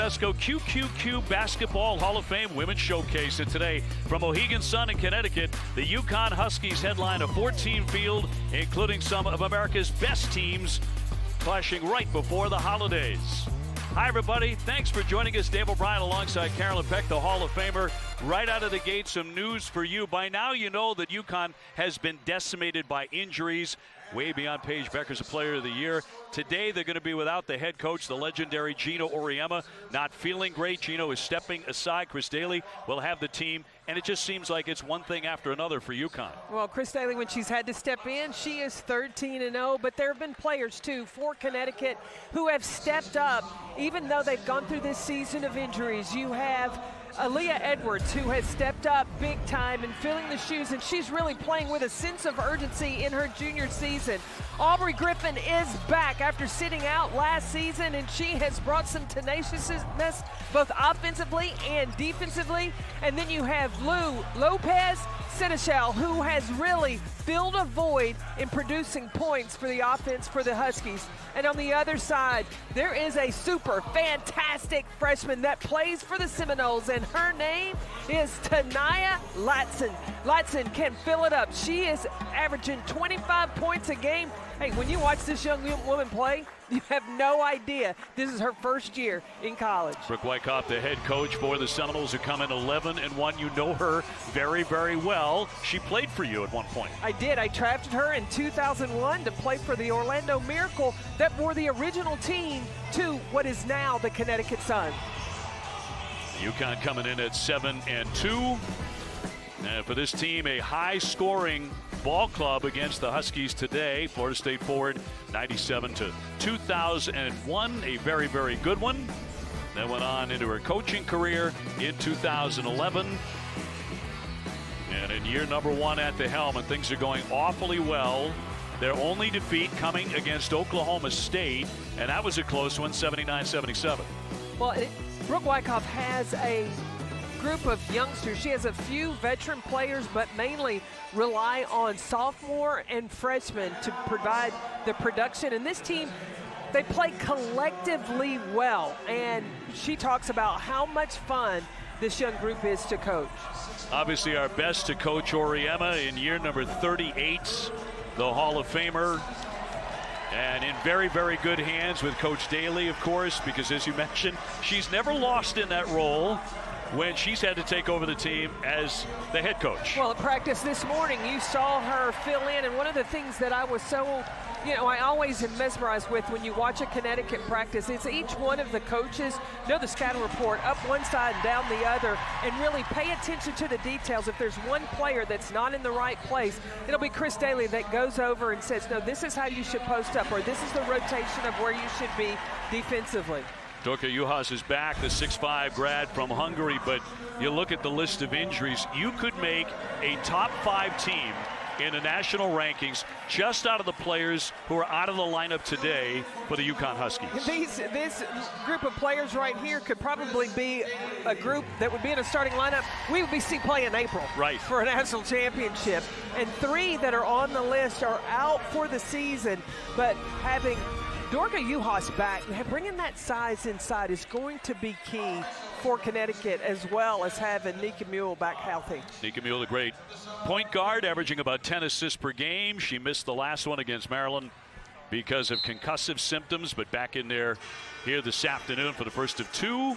Invesco QQQ Basketball Hall of Fame Women's Showcase. And today, from Mohegan Sun in Connecticut, the UConn Huskies headline a 14 field, including some of America's best teams, clashing right before the holidays. Hi, everybody. Thanks for joining us. Dave O'Brien alongside Carolyn Peck, the Hall of Famer. Right out of the gate, some news for you. By now, you know that UConn has been decimated by injuries, way beyond Paige Becker's a Player of the Year. Today, they're going to be without the head coach, the legendary Gino Auriemma. Not feeling great. Gino is stepping aside. Chris Daly will have the team, and it just seems like it's one thing after another for UConn. Well, Chris Daly, when she's had to step in, she is 13-0, but there have been players, too, for Connecticut who have stepped up, even though they've gone through this season of injuries. You have Aaliyah Edwards, who has stepped up big time and filling the shoes, and she's really playing with a sense of urgency in her junior season. Aubrey Griffin is back after sitting out last season, and she has brought some tenaciousness both offensively and defensively. And then you have Lou Lopez Seneschal, who has really filled a void in producing points for the offense for the Huskies. And on the other side, there is a super fantastic freshman that plays for the Seminoles, and her name is Tanaya Latson. Latson can fill it up. She is averaging 25 points a game. Hey, when you watch this young woman play, you have no idea this is her first year in college. Brooke Wyckoff, the head coach for the Seminoles, who come in 11-1. You know her very, very well. She played for you at one point. I did. I drafted her in 2001 to play for the Orlando Miracle that were the original team to what is now the Connecticut Sun. UConn coming in at 7-2. And for this team, a high-scoring ball club against the Huskies today. Florida State forward 97-2001, a very, very good one. Then went on into her coaching career in 2011. And in year number one at the helm, and things are going awfully well. Their only defeat coming against Oklahoma State, and that was a close one, 79-77. Well, Brooke Wyckoff has a group of youngsters. She has a few veteran players, but mainly rely on sophomore and freshmen to provide the production. And this team, they play collectively well. And she talks about how much fun this young group is to coach. Obviously our best to coach Auriemma in year number 38, the Hall of Famer. And in very, very good hands with Coach Daly, of course, because as you mentioned, she's never lost in that role when she's had to take over the team as the head coach. Well, at practice this morning, you saw her fill in, and one of the things that I was so, I always am mesmerized with when you watch a Connecticut practice, is each one of the coaches know the scouting report up one side and down the other, and really pay attention to the details. If there's one player that's not in the right place, it'll be Chris Daly that goes over and says, no, this is how you should post up, or this is the rotation of where you should be defensively. Dorka Juhas is back, the 6'5" grad from Hungary, but you look at the list of injuries, you could make a top 5 team in the national rankings just out of the players who are out of the lineup today for the UConn Huskies. This group of players right here could probably be a group that would be in a starting lineup we would be see play in April for a national championship. And 3 that are on the list are out for the season, but having Dorka Juhas back, bringing that size inside is going to be key for Connecticut, as well as having Nika Mule back healthy. Nika Mule, the great point guard, averaging about 10 assists per game. She missed the last one against Maryland because of concussive symptoms, but back in there here this afternoon for the first of 2.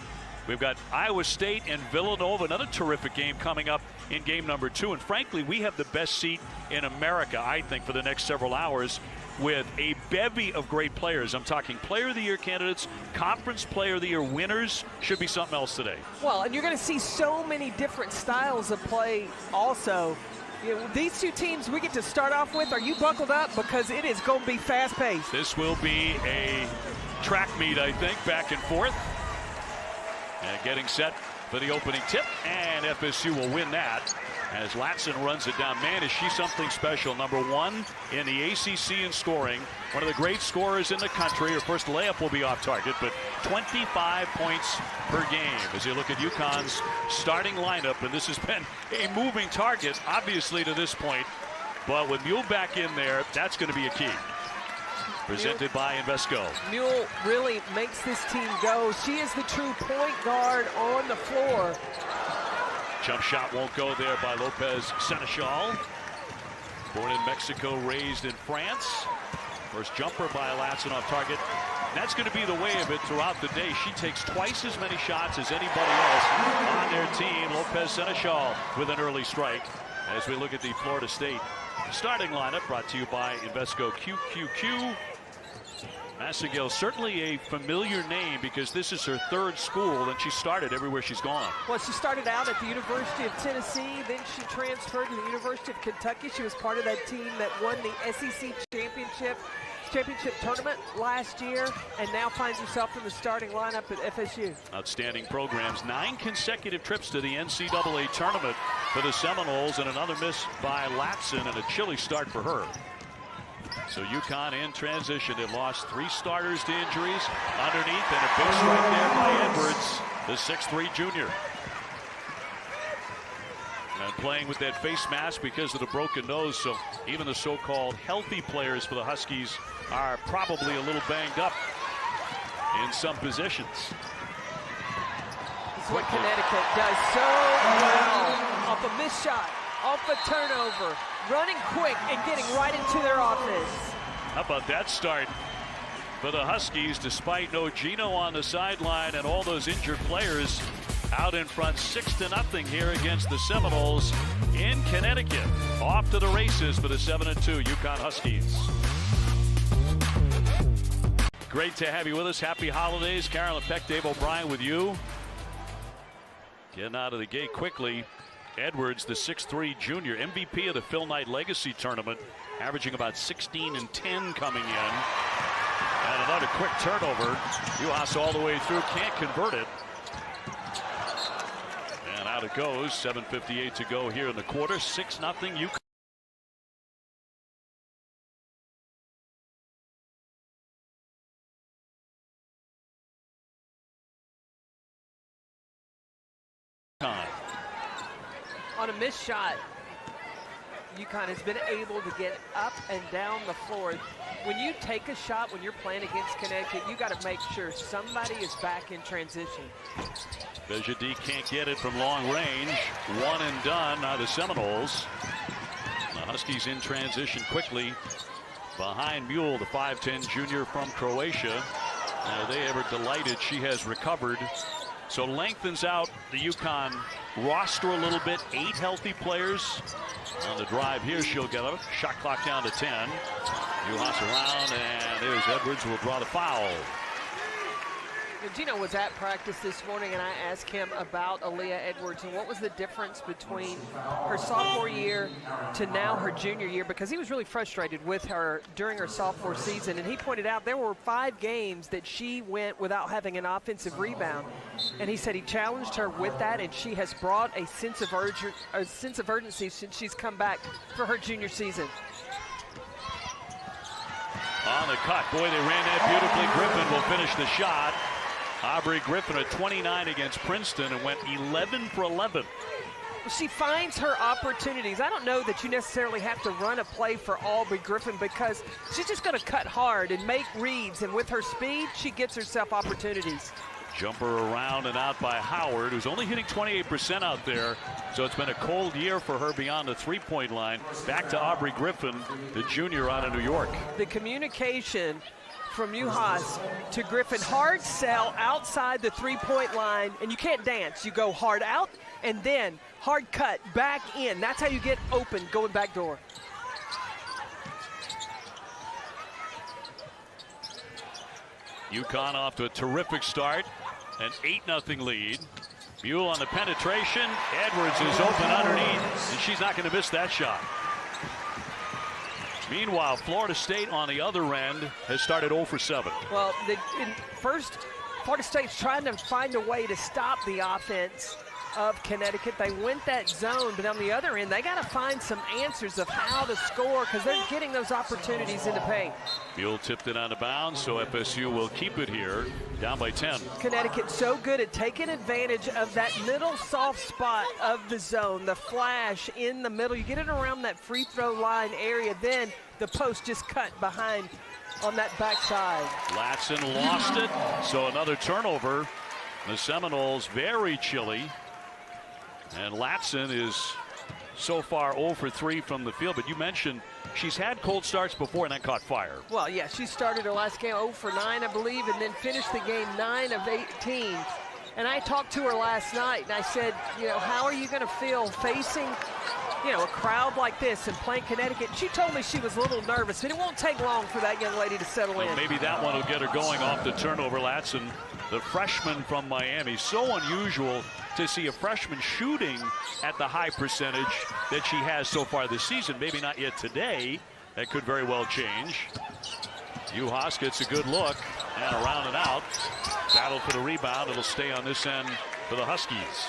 We've got Iowa State and Villanova, another terrific game coming up in game number 2. And frankly, we have the best seat in America, I think, for the next several hours, with a bevy of great players. I'm talking Player of the Year candidates, Conference Player of the Year winners. Should be something else today. Well, and you're going to see so many different styles of play also. These two teams we get to start off with, are you buckled up? Because it is going to be fast-paced. This will be a track meet, I think, back and forth. And getting set for the opening tip, and FSU will win that as Latson runs it down. Man, is she something special. Number 1 in the ACC in scoring. One of the great scorers in the country. Her first layup will be off target, but 25 points per game as you look at UConn's starting lineup. And this has been a moving target, obviously, to this point. But with Mule back in there, that's going to be a key. presented by Invesco. Mule really makes this team go. She is the true point guard on the floor. Jump shot won't go there by Lopez Seneschal. Born in Mexico, raised in France. First jumper by Latson off target. And that's going to be the way of it throughout the day. She takes twice as many shots as anybody else on their team. Lopez Seneschal with an early strike. As we look at the Florida State starting lineup, brought to you by Invesco QQQ. Massagill, certainly a familiar name because this is her third school and she started everywhere she's gone. Well, she started out at the University of Tennessee, then she transferred to the University of Kentucky. She was part of that team that won the SEC championship tournament last year, and now finds herself in the starting lineup at FSU. Outstanding programs. 9 consecutive trips to the NCAA tournament for the Seminoles, and another miss by Latson and a chilly start for her. So UConn in transition. They lost 3 starters to injuries underneath, and a big strike there by Edwards, the 6'3" junior. And playing with that face mask because of the broken nose, so even the so-called healthy players for the Huskies are probably a little banged up in some positions. This is what Connecticut does so well. Off a missed shot, off a turnover, running quick and getting right into their offense. How about that start for the Huskies, despite no Gino on the sideline and all those injured players out in front, 6-0 here against the Seminoles in Connecticut. Off to the races for the 7-2 UConn Huskies. Great to have you with us. Happy holidays. Carolyn Peck, Dave O'Brien with you. Getting out of the gate quickly. Edwards, the 6'3" junior, MVP of the Phil Knight Legacy Tournament, averaging about 16 and 10 coming in. And another quick turnover. UAS all the way through, can't convert it. And out it goes. 7:58 to go here in the quarter. 6-0 UConn. On a missed shot, UConn has been able to get up and down the floor. When you take a shot, when you're playing against Connecticut, you got to make sure somebody is back in transition. Bejadi can't get it from long range. One and done. Now the Seminoles. The Huskies in transition quickly behind Mule, the 5'10" junior from Croatia. Are they ever delighted she has recovered? So lengthens out the UConn roster a little bit. 8 healthy players on the drive here. She'll get a shot clock down to 10. UHAS around, and there's Edwards, will draw the foul. Gino was at practice this morning, and I asked him about Aaliyah Edwards and what was the difference between her sophomore year to now her junior year, because he was really frustrated with her during her sophomore season. And he pointed out there were 5 games that she went without having an offensive rebound. And he said he challenged her with that, and she has brought a sense of urgency since she's come back for her junior season. On the cut. Boy, they ran that beautifully. Griffin will finish the shot. Aubrey Griffin at 29 against Princeton and went 11 for 11. She finds her opportunities. I don't know that you necessarily have to run a play for Aubrey Griffin, because she's just going to cut hard and make reads, and with her speed, she gets herself opportunities. Jumper around and out by Howard, who's only hitting 28% out there. So it's been a cold year for her beyond the three-point line. Back to Aubrey Griffin, the junior out of New York. The communication from UHAS to Griffin, hard sell outside the three-point line, and you can't dance. You go hard out and then hard cut back in. That's how you get open going back door. UConn off to a terrific start, an 8-0 lead. Mule on the penetration. Edwards is open underneath, and she's not going to miss that shot. Meanwhile, Florida State on the other end has started 0 for 7. Well, first, Florida State's trying to find a way to stop the offense of Connecticut. They went that zone, but on the other end, they got to find some answers of how to score, because they're getting those opportunities in the paint. Mule tipped it out of bounds, so FSU will keep it here, down by 10. Connecticut's so good at taking advantage of that middle soft spot of the zone, the flash in the middle. You get it around that free throw line area, then the post just cut behind on that backside. Latson lost it, so another turnover. The Seminoles very chilly. And Latson is so far 0 for 3 from the field. But you mentioned she's had cold starts before and then caught fire. Well, yeah, she started her last game 0 for 9, I believe, and then finished the game 9 of 18. And I talked to her last night, and I said, you know, how are you going to feel facing, you know, a crowd like this and playing Connecticut? She told me she was a little nervous, but it won't take long for that young lady to settle in. Maybe that one will get her going off the turnover. Latson, the freshman from Miami. So unusual to see a freshman shooting at the high percentage that she has so far this season. Maybe not yet today. That could very well change. Uhas gets a good look and around and out. Battle for the rebound. It'll stay on this end for the Huskies.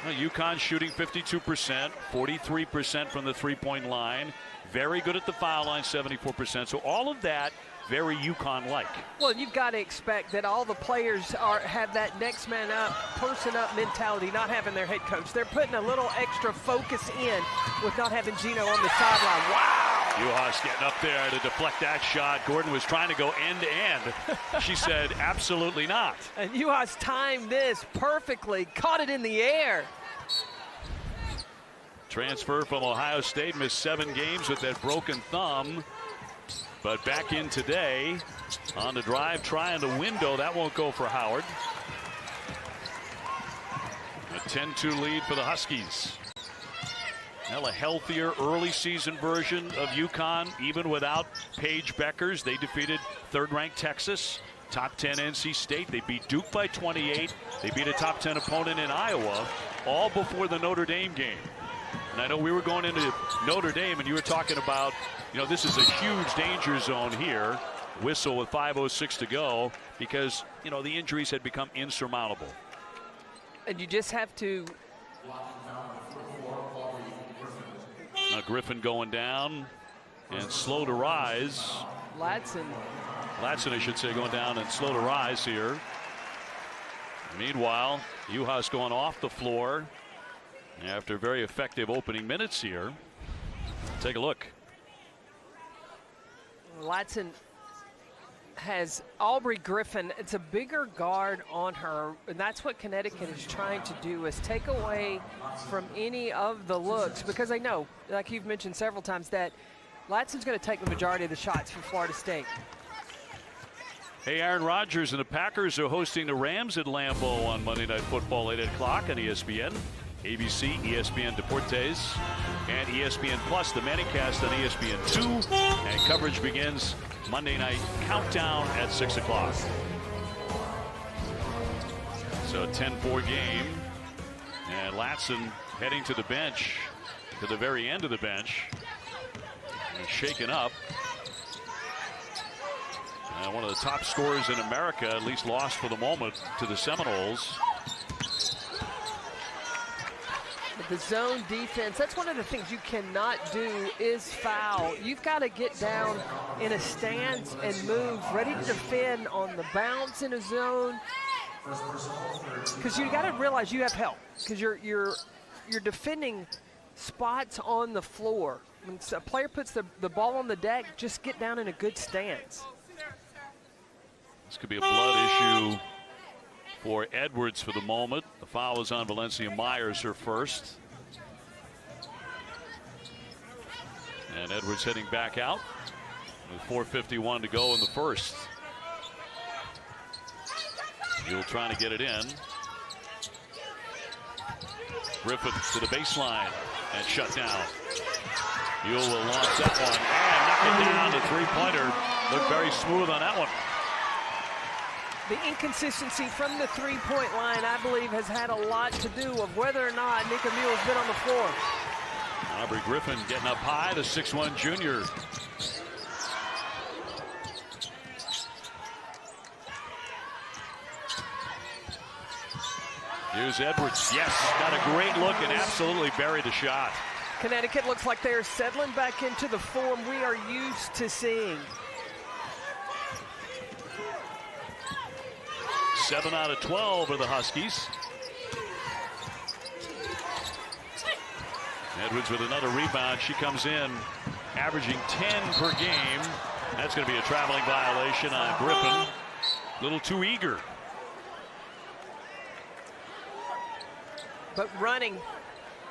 Well, UConn shooting 52%, 43% from the three-point line. Very good at the foul line, 74%. So all of that very UConn-like. Well, you've got to expect that all the players have that next man up, person up mentality, not having their head coach. They're putting a little extra focus in with not having Gino on the sideline. Wow! Uhas getting up there to deflect that shot. Gordon was trying to go end-to-end. She said, absolutely not. And Uhas timed this perfectly, caught it in the air. Transfer from Ohio State, missed 7 games with that broken thumb. But back in today on the drive, trying the window. That won't go for Howard. A 10-2 lead for the Huskies. Well, a healthier early season version of UConn, even without Paige Beckers. They defeated third-ranked Texas, top 10 NC State. They beat Duke by 28. They beat a top 10 opponent in Iowa, all before the Notre Dame game. And I know we were going into Notre Dame and you were talking about, you know, this is a huge danger zone here. Whistle with 5:06 to go because, you know, the injuries had become insurmountable. And you just have to. Griffin going down and slow to rise. Latson, I should say, going down and slow to rise here. Meanwhile, Uhas going off the floor after very effective opening minutes here. Take a look. Latson has Aubrey Griffin. It's a bigger guard on her, and that's what Connecticut is trying to do, is take away from any of the looks, because they know, like you've mentioned several times, that Latson's going to take the majority of the shots for Florida State. Hey, Aaron Rodgers and the Packers are hosting the Rams at Lambeau on Monday Night Football, 8 o'clock on ESPN, ABC, ESPN Deportes, and ESPN Plus, the Manicast on ESPN2, and coverage begins Monday night countdown at 6 o'clock. So 10-4 game, and Latson heading to the bench, to the very end of the bench, and shaken up. One of the top scorers in America, at least lost for the moment to the Seminoles. The zone defense, that's one of the things you cannot do is foul. You've got to get down in a stance and move, ready to defend on the bounce in a zone. Because you got to realize you have help, because you're defending spots on the floor. When a player puts the ball on the deck, just get down in a good stance. This could be a blood issue for Edwards for the moment. The foul is on Valencia Myers, her first. And Edwards heading back out with 4:51 to go in the first. Hill trying to get it in. Griffin to the baseline and shut down. Hill will launch that one and knock it down. The three-pointer looked very smooth on that one. The inconsistency from the three-point line, I believe, has had a lot to do with whether or not Nika Mule's been on the floor. Aubrey Griffin getting up high, the 6'1" junior. Here's Edwards. Yes, got a great look and absolutely buried the shot. Connecticut looks like they're settling back into the form we are used to seeing. 7 out of 12 are the Huskies. Edwards with another rebound. She comes in averaging 10 per game That's going to be a traveling violation on Griffin. A little too eager. But running,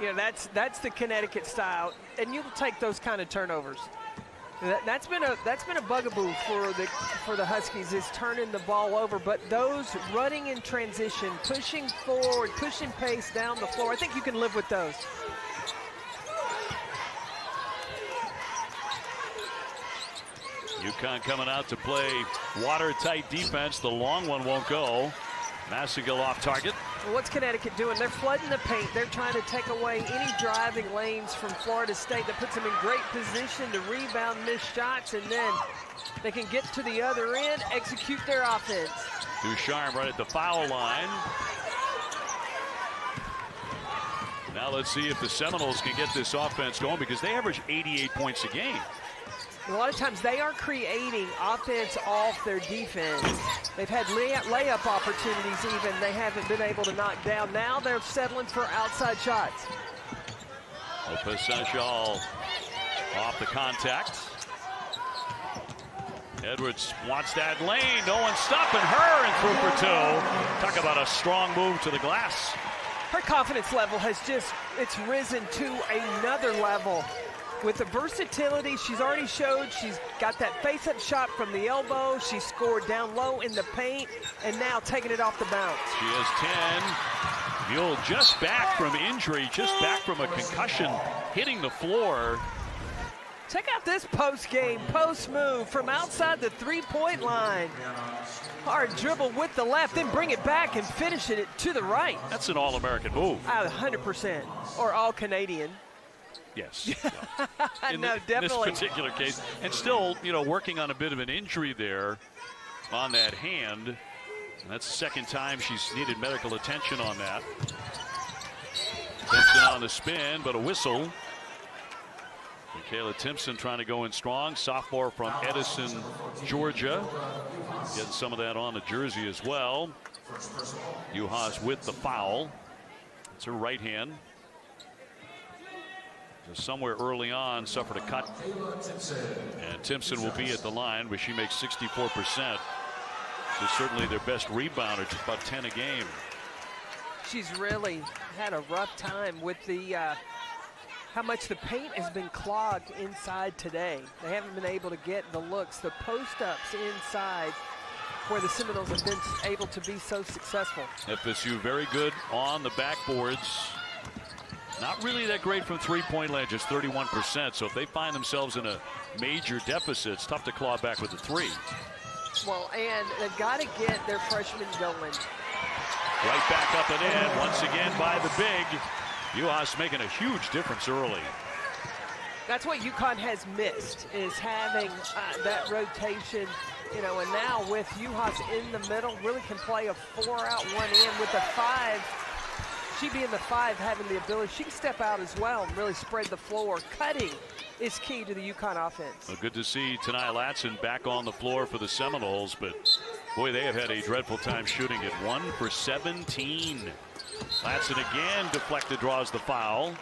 that's the Connecticut style, and you'll take those kind of turnovers. That's been a bugaboo for the Huskies, is turning the ball over. But those running in transition, pushing forward, pushing pace down the floor, I think you can live with those. UConn coming out to play watertight defense. The long one won't go. Massigal off target. Well, what's Connecticut doing? They're flooding the paint. They're trying to take away any driving lanes from Florida State. That puts them in great position to rebound missed shots, and then they can get to the other end, execute their offense. Ducharme right at the foul line. Now let's see if the Seminoles can get this offense going, because they average 88 points a game. A lot of times they are creating offense off their defense. They've had layup opportunities even they haven't been able to knock down. Now they're settling for outside shots. Lopez Sanchal off the contact. Edwards wants that lane. No one stopping her, and through for two. Talk about a strong move to the glass. Her confidence level has it's risen to another level. With the versatility she's already showed, she's got that face-up shot from the elbow. She scored down low in the paint, and now taking it off the bounce. She has 10. Mule just back from injury, just back from a concussion, hitting the floor. Check out this post move from outside the three-point line. Hard dribble with the left, then bring it back and finish it to the right. That's an All-American move. 100%, or All-Canadian. Yes. No, definitely. In this particular case. And still, working on a bit of an injury there on that hand. And that's the second time she's needed medical attention on that. Timpson on the spin, but a whistle. Michaela Timpson trying to go in strong. Sophomore from Edison, Georgia. Getting some of that on the jersey as well. Juhas with the foul. It's her right hand. Somewhere early on suffered a cut, and Timpson will be at the line, where she makes 64%. She's certainly their best rebounder, just about 10 a game. She's really had a rough time with the how much the paint has been clogged inside today. They haven't been able to get the looks, the post-ups inside, where the Seminoles have been able to be so successful. FSU very good on the backboards. Not really that great from three-point land, just 31%. So if they find themselves in a major deficit, it's tough to claw back with a three. Well, and they've got to get their freshmen going. Right back up and in, once again by the big. Juhas making a huge difference early. That's what UConn has missed, is having that rotation, and now with Juhas in the middle, really can play a 4-out, 1-in with a 5. She being the 5, having the ability, she can step out as well and really spread the floor. Cutting is key to the UConn offense. Well, good to see Tanai Latson back on the floor for the Seminoles, but boy, they have had a dreadful time shooting it. 1 for 17. Latson again deflected, draws the foul,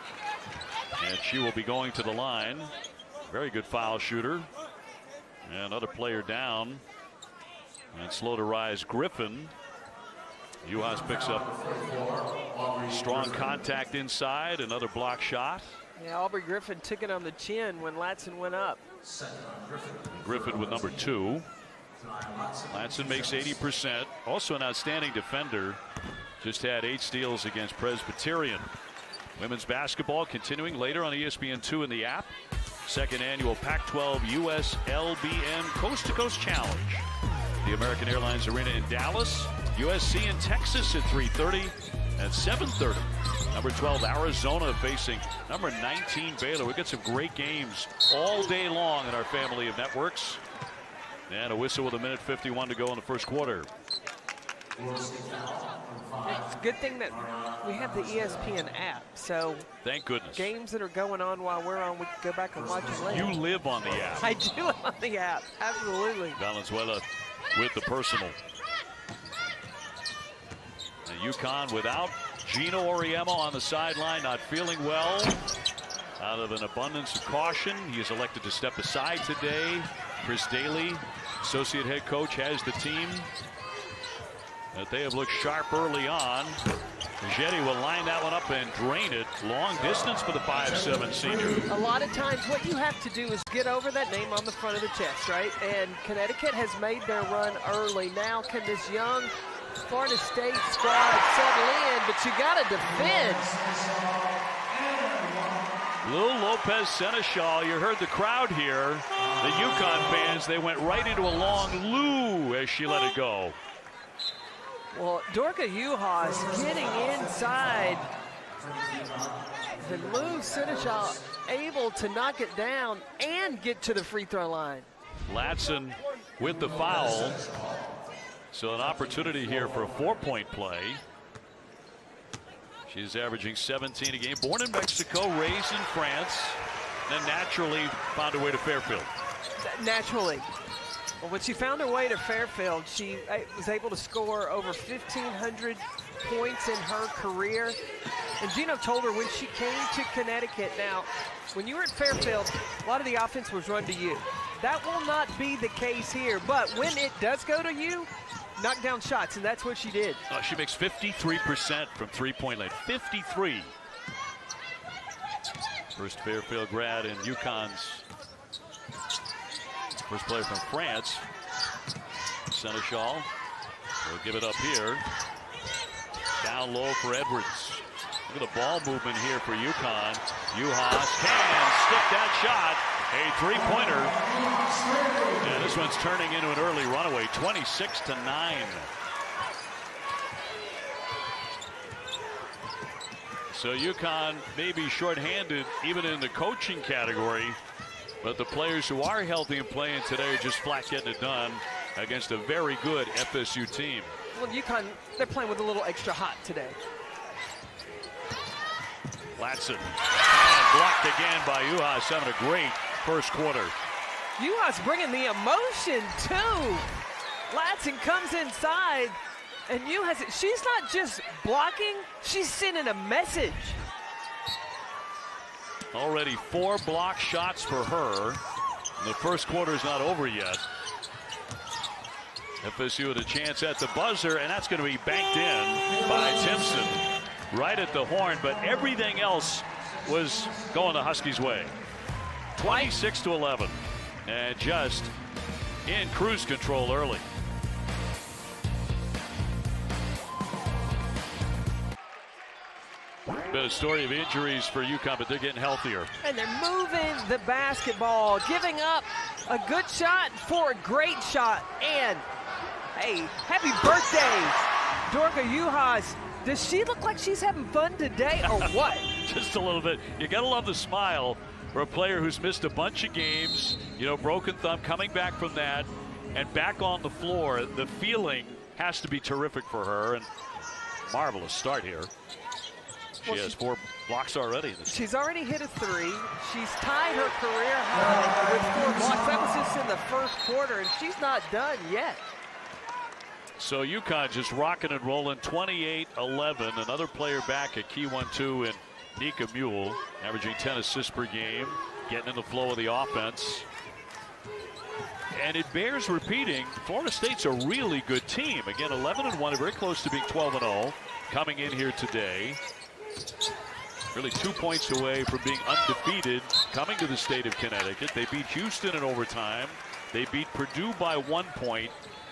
and she will be going to the line. Very good foul shooter. And another player down, and slow to rise, Griffin. Juhas picks up strong contact inside, another block shot. Yeah, Aubrey Griffin took it on the chin when Latson went up. Griffin with number 2. Latson makes 80%. Also an outstanding defender. Just had 8 steals against Presbyterian. Women's basketball continuing later on ESPN2 in the app. Second annual Pac-12 US LBN Coast to Coast Challenge. The American Airlines Arena in Dallas. USC in Texas at 3:30. At 7:30, number 12 Arizona facing number 19 Baylor. We get some great games all day long in our family of networks. And a whistle with 1:51 to go in the first quarter. It's a good thing that we have the ESPN app, so thank goodness. Games that are going on while we're on, we can go back and watch it later. You live on the app. I do live on the app, absolutely. Valenzuela with the personal. And UConn without Gino Auriemma on the sideline, not feeling well. Out of an abundance of caution, he is elected to step aside today. Chris Daly, associate head coach, has the team that they have looked sharp early on. Jetty will line that one up and drain it. Long distance for the 5'7" senior. A lot of times what you have to do is get over that name on the front of the chest, right? And Connecticut has made their run early. Now can this young Florida State squad settle in, but you got to defend. Lou Lopez Seneschal, you heard the crowd here. The UConn fans, they went right into a long Lou as she let it go. Well, Dorka Juhas getting inside. And Lou Seneschal able to knock it down and get to the free throw line. Latson with the foul. So an opportunity here for a 4-point play. She's averaging 17 a game. Born in Mexico, raised in France, then naturally found her way to Fairfield. Naturally. Well, when she found her way to Fairfield, she was able to score over 1,500 points in her career. And Gino told her when she came to Connecticut, now, when you were at Fairfield, a lot of the offense was run to you. That will not be the case here, but when it does go to you, knock down shots, and that's what she did. She makes 53% from three-point line. 53. First Fairfield grad in UConn's. First player from France. Seneschal will give it up here. Down low for Edwards. Look at the ball movement here for UConn. Juhas can stick that shot. A three-pointer. And this one's turning into an early runaway. 26-9. So UConn may be shorthanded even in the coaching category, but the players who are healthy and playing today are just flat getting it done against a very good FSU team. Well, UConn, they're playing with a little extra hot today. Latson. And blocked again by Juhas, having a great first quarter. Juhas bringing the emotion too. Latson comes inside, and Juhas, she's not just blocking, she's sending a message. Already 4 block shots for her. The first quarter is not over yet. FSU with a chance at the buzzer, and that's going to be banked in by Timpson right at the horn, but everything else was going the Huskies' way. 26-11, and just in cruise control early. Been a story of injuries for UConn, but they're getting healthier. And they're moving the basketball, giving up a good shot for a great shot. And, hey, happy birthday, Dorka Juhas. Does she look like she's having fun today or what? Just a little bit. You got to love the smile for a player who's missed a bunch of games, you know, broken thumb, coming back from that and back on the floor. The feeling has to be terrific for her, and marvelous start here. She has 4 blocks already. She's already hit a 3. She's tied her career high with 4 blocks. That was just in the first quarter, and she's not done yet. So UConn just rocking and rolling, 28-11. Another player back at key 1-2 in Nika Mule, averaging 10 assists per game, getting in the flow of the offense. And it bears repeating, Florida State's a really good team. Again, 11-1, very close to being 12-0, coming in here today. Really 2 points away from being undefeated coming to the state of Connecticut. They beat Houston in overtime. They beat Purdue by 1 point.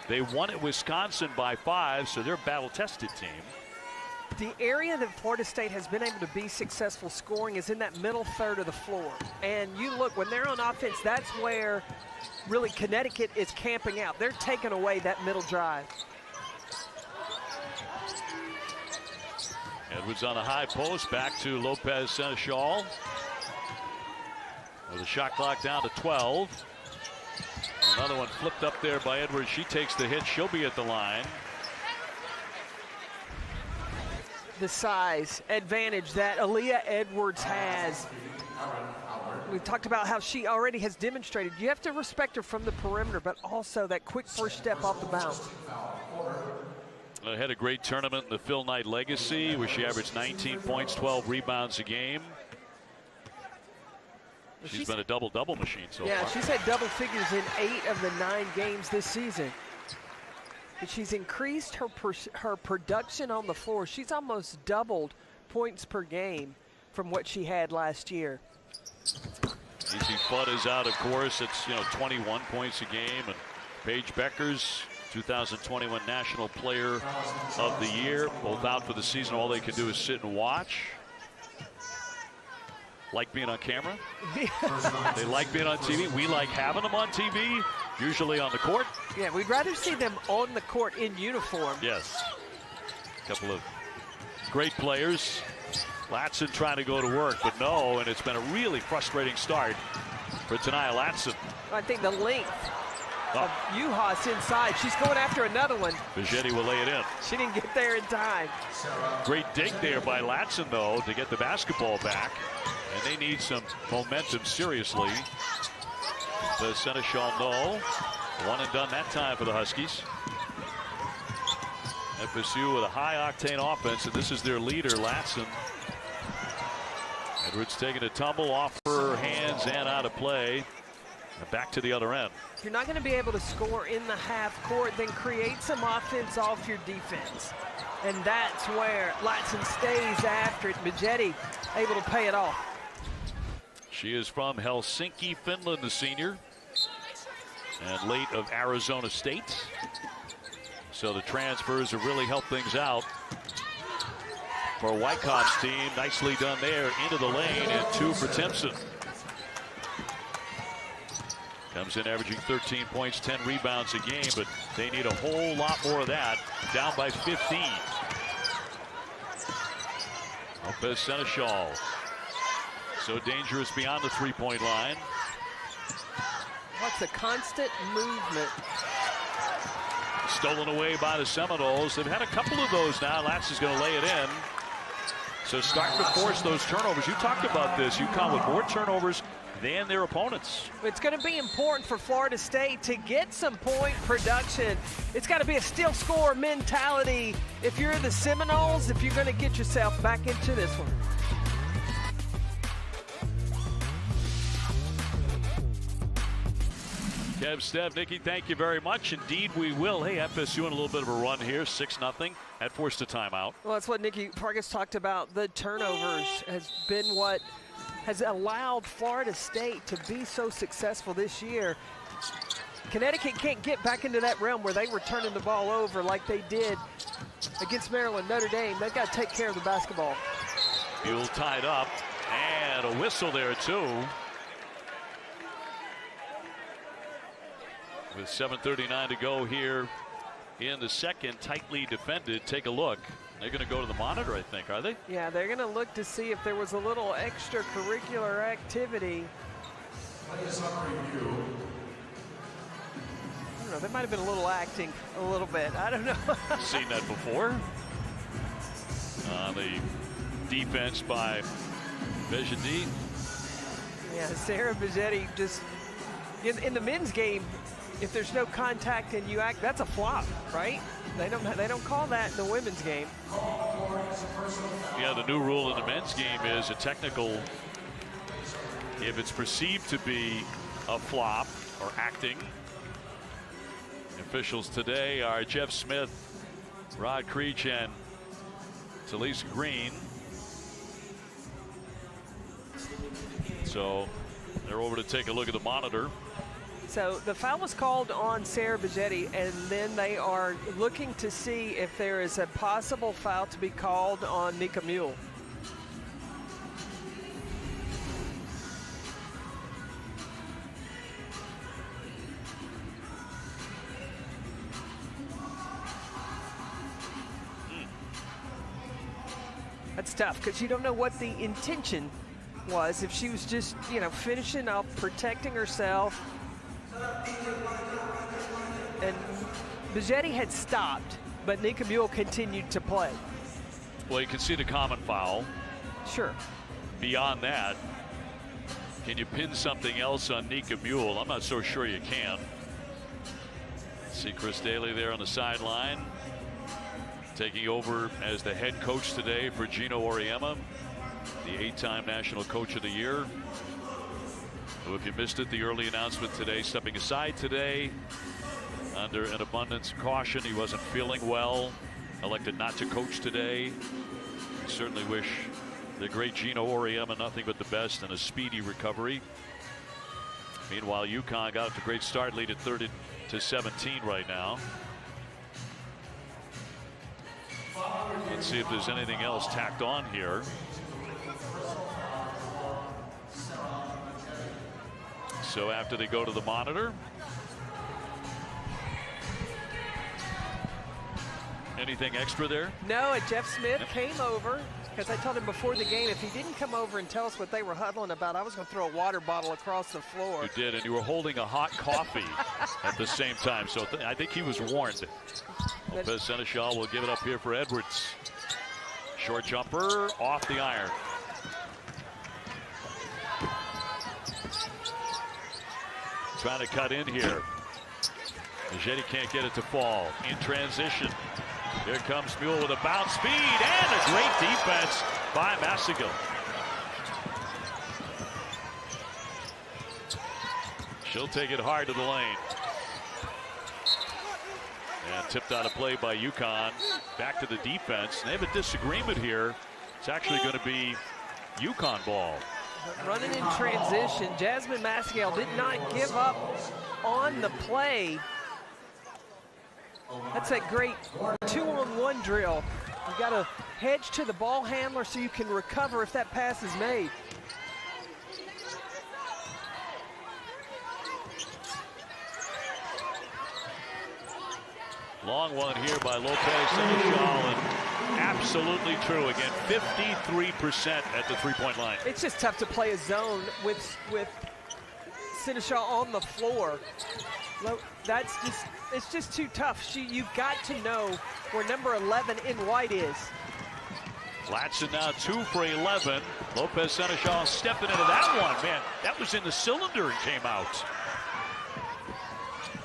They won at Wisconsin by 5, so they're a battle-tested team. The area that Florida State has been able to be successful scoring is in that middle third of the floor. And you look, when they're on offense, that's where really Connecticut is camping out. They're taking away that middle drive. Edwards on a high post, back to Lopez Seneschal. With a shot clock down to 12. Another one flipped up there by Edwards. She takes the hit. She'll be at the line. The size advantage that Aaliyah Edwards has. We talked about how she already has demonstrated. You have to respect her from the perimeter, but also that quick first step off the bounce. Had a great tournament in the Phil Knight Legacy, where she averaged 19 points, 12 rebounds a game. She's been a double-double machine so far. Yeah, she's had double figures in 8 of the 9 games this season. But she's increased her production on the floor. She's almost doubled points per game from what she had last year. Easy Fudd is out, of course. It's 21 points a game, and Paige Beckers, 2021 National Player of the Year, both out for the season. All they can do is sit and watch. Like being on camera. They like being on TV. We like having them on TV, usually on the court. Yeah, we'd rather see them on the court in uniform. Yes. A couple of great players. Latson trying to go to work, but no, and it's been a really frustrating start for Tania Latson. I think the length of Juhas inside. She's going after another one. Bigetti will lay it in. She didn't get there in time. Great dig there by Latson, though, to get the basketball back. And they need some momentum, seriously. The Seneschal, no. One and done that time for the Huskies. FSU with a high-octane offense, and this is their leader, Latson. Edwards taking a tumble off her hands and out of play. And back to the other end. If you're not going to be able to score in the half court, then create some offense off your defense. And that's where Latson stays after it. Bigetti able to pay it off. She is from Helsinki, Finland, the senior, and late of Arizona State. So the transfers have really helped things out for Wycott's team. Nicely done there into the lane, and 2 for Timpson. Comes in averaging 13 points, 10 rebounds a game, but they need a whole lot more of that. Down by 15. Lopez Seneschal. So dangerous beyond the three-point line. What's the constant movement? Stolen away by the Seminoles. They've had a couple of those now. Latson's going to lay it in. So starting to force those turnovers. You talked about this. UConn with more turnovers than their opponents. It's going to be important for Florida State to get some point production. It's got to be a steal score mentality if you're the Seminoles, if you're going to get yourself back into this one. Kev, Steph, Nikki, thank you very much. Indeed, we will. Hey, FSU in a little bit of a run here, 6-0. That forced a timeout. Well, that's what Nikki Fargas talked about. The turnovers has been what has allowed Florida State to be so successful this year. Connecticut can't get back into that realm where they were turning the ball over like they did against Maryland, Notre Dame. They've got to take care of the basketball. Buell tied up, and a whistle there, too. With 7:39 to go here in the second, tightly defended. Take a look. They're going to go to the monitor, I think, are they? Yeah, they're going to look to see if there was a little extracurricular activity. I don't know. There might have been a little acting, a little bit. I don't know. Seen that before. The defense by Bigetti. Yeah, Sarah Bigetti just in the men's game. If there's no contact and you act, that's a flop, right? They don't call that in the women's game. Yeah, the new rule in the men's game is a technical. If it's perceived to be a flop or acting. Officials today are Jeff Smith, Rod Creech, and Talisa Green. So they're over to take a look at the monitor. So the foul was called on Sarah Bigetti, and then they are looking to see if there is a possible foul to be called on Nika Mule. That's tough because you don't know what the intention was. If she was just, finishing up, protecting herself. And Bigetti had stopped, but Nika Mule continued to play. Well, you can see the common foul. Sure. Beyond that, can you pin something else on Nika Mule? I'm not so sure you can. See Chris Daly there on the sideline, taking over as the head coach today for Gino Auriemma, the 8-time National Coach of the Year. So if you missed it, the early announcement today, stepping aside today under an abundance of caution. He wasn't feeling well, elected not to coach today. We certainly wish the great Gino Auriemma nothing but the best and a speedy recovery. Meanwhile, UConn got off a great start, lead at 30-17 right now. Let's see if there's anything else tacked on here. So after they go to the monitor, anything extra there? No, and Jeff Smith came over because I told him before the game if he didn't come over and tell us what they were huddling about, I was going to throw a water bottle across the floor. You did, and you were holding a hot coffee at the same time, so I think he was warned. Lopez Seneschal will give it up here for Edwards. Short jumper off the iron. Trying to cut in here. Majeti can't get it to fall. In transition. Here comes Mule with a bounce speed and a great defense by Massigal. She'll take it hard to the lane. And tipped out of play by UConn. Back to the defense. They have a disagreement here. It's actually going to be UConn ball. Running in transition. Jasmine Massigal did not give up on the play. That's a great 2-on-1 drill. You got to hedge to the ball handler so you can recover if that pass is made. Long one here by Lopez Seneschal, and absolutely true. Again, 53% at the three-point line. It's just tough to play a zone with Seneschal on the floor. It's just too tough. You've got to know where number 11 in white is. Latson now 2 for 11. Lopez Seneschal stepping into that one. Man, that was in the cylinder and came out.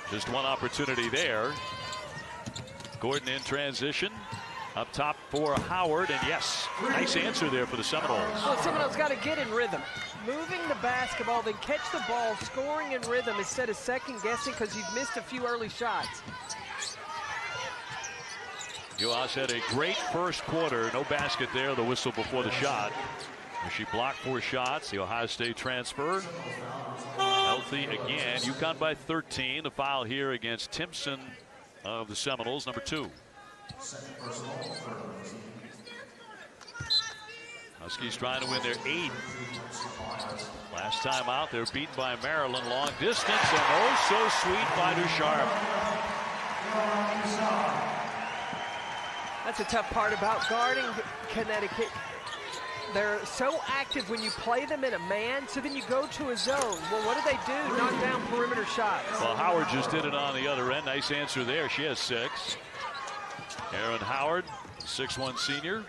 Just one opportunity there. Gordon in transition. Up top for Howard, and yes, nice answer there for the Seminoles. Well, Seminoles got to get in rhythm. Moving the basketball, then catch the ball, scoring in rhythm instead of second guessing because you've missed a few early shots. UAS had a great first quarter. No basket there, the whistle before the shot. She blocked 4 shots. The Ohio State transfer. Healthy again. UConn by 13. The foul here against Timpson of the Seminoles, number 2. Huskies trying to win their 8th. Last time out, they're beaten by Maryland. Long distance, and oh so sweet by Ducharme. That's a tough part about guarding Connecticut. They're so active when you play them in a man, so then you go to a zone. Well, what do? Knock down perimeter shots. Well, Howard just did it on the other end. Nice answer there. She has 6. Aaron Howard, 6'1" senior.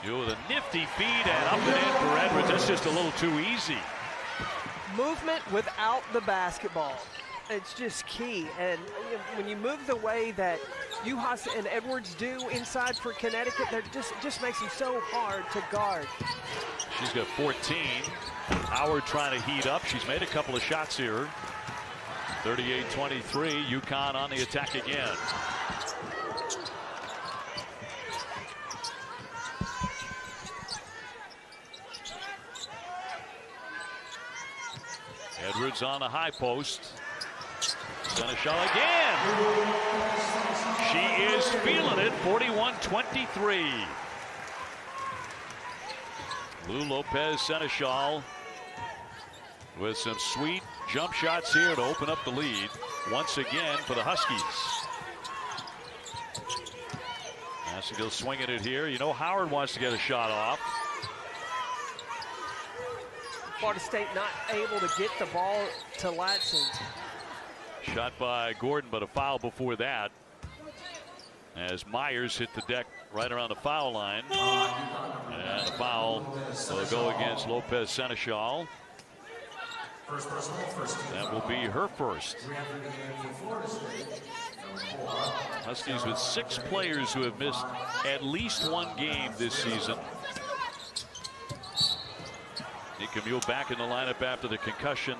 With a nifty feed and up and in for Edwards. That's just a little too easy. Movement without the basketball. It's just key. And when you move the way that UConn and Edwards do inside for Connecticut, it just makes them so hard to guard. She's got 14. Howard trying to heat up. She's made a couple of shots here. 38-23. UConn on the attack again. Edwards on the high post. Seneschal again. She is feeling it. 41-23. Lou Lopez Seneschal with some sweet jump shots here to open up the lead once again for the Huskies. Massigal swinging it here. You know Howard wants to get a shot off. Florida State not able to get the ball to Latson. Shot by Gordon, but a foul before that. As Myers hit the deck right around the foul line. And the foul will go against Lopez Seneschal. That will be her first. Huskies with 6 players who have missed at least 1 game this season. Nika Mule back in the lineup after the concussion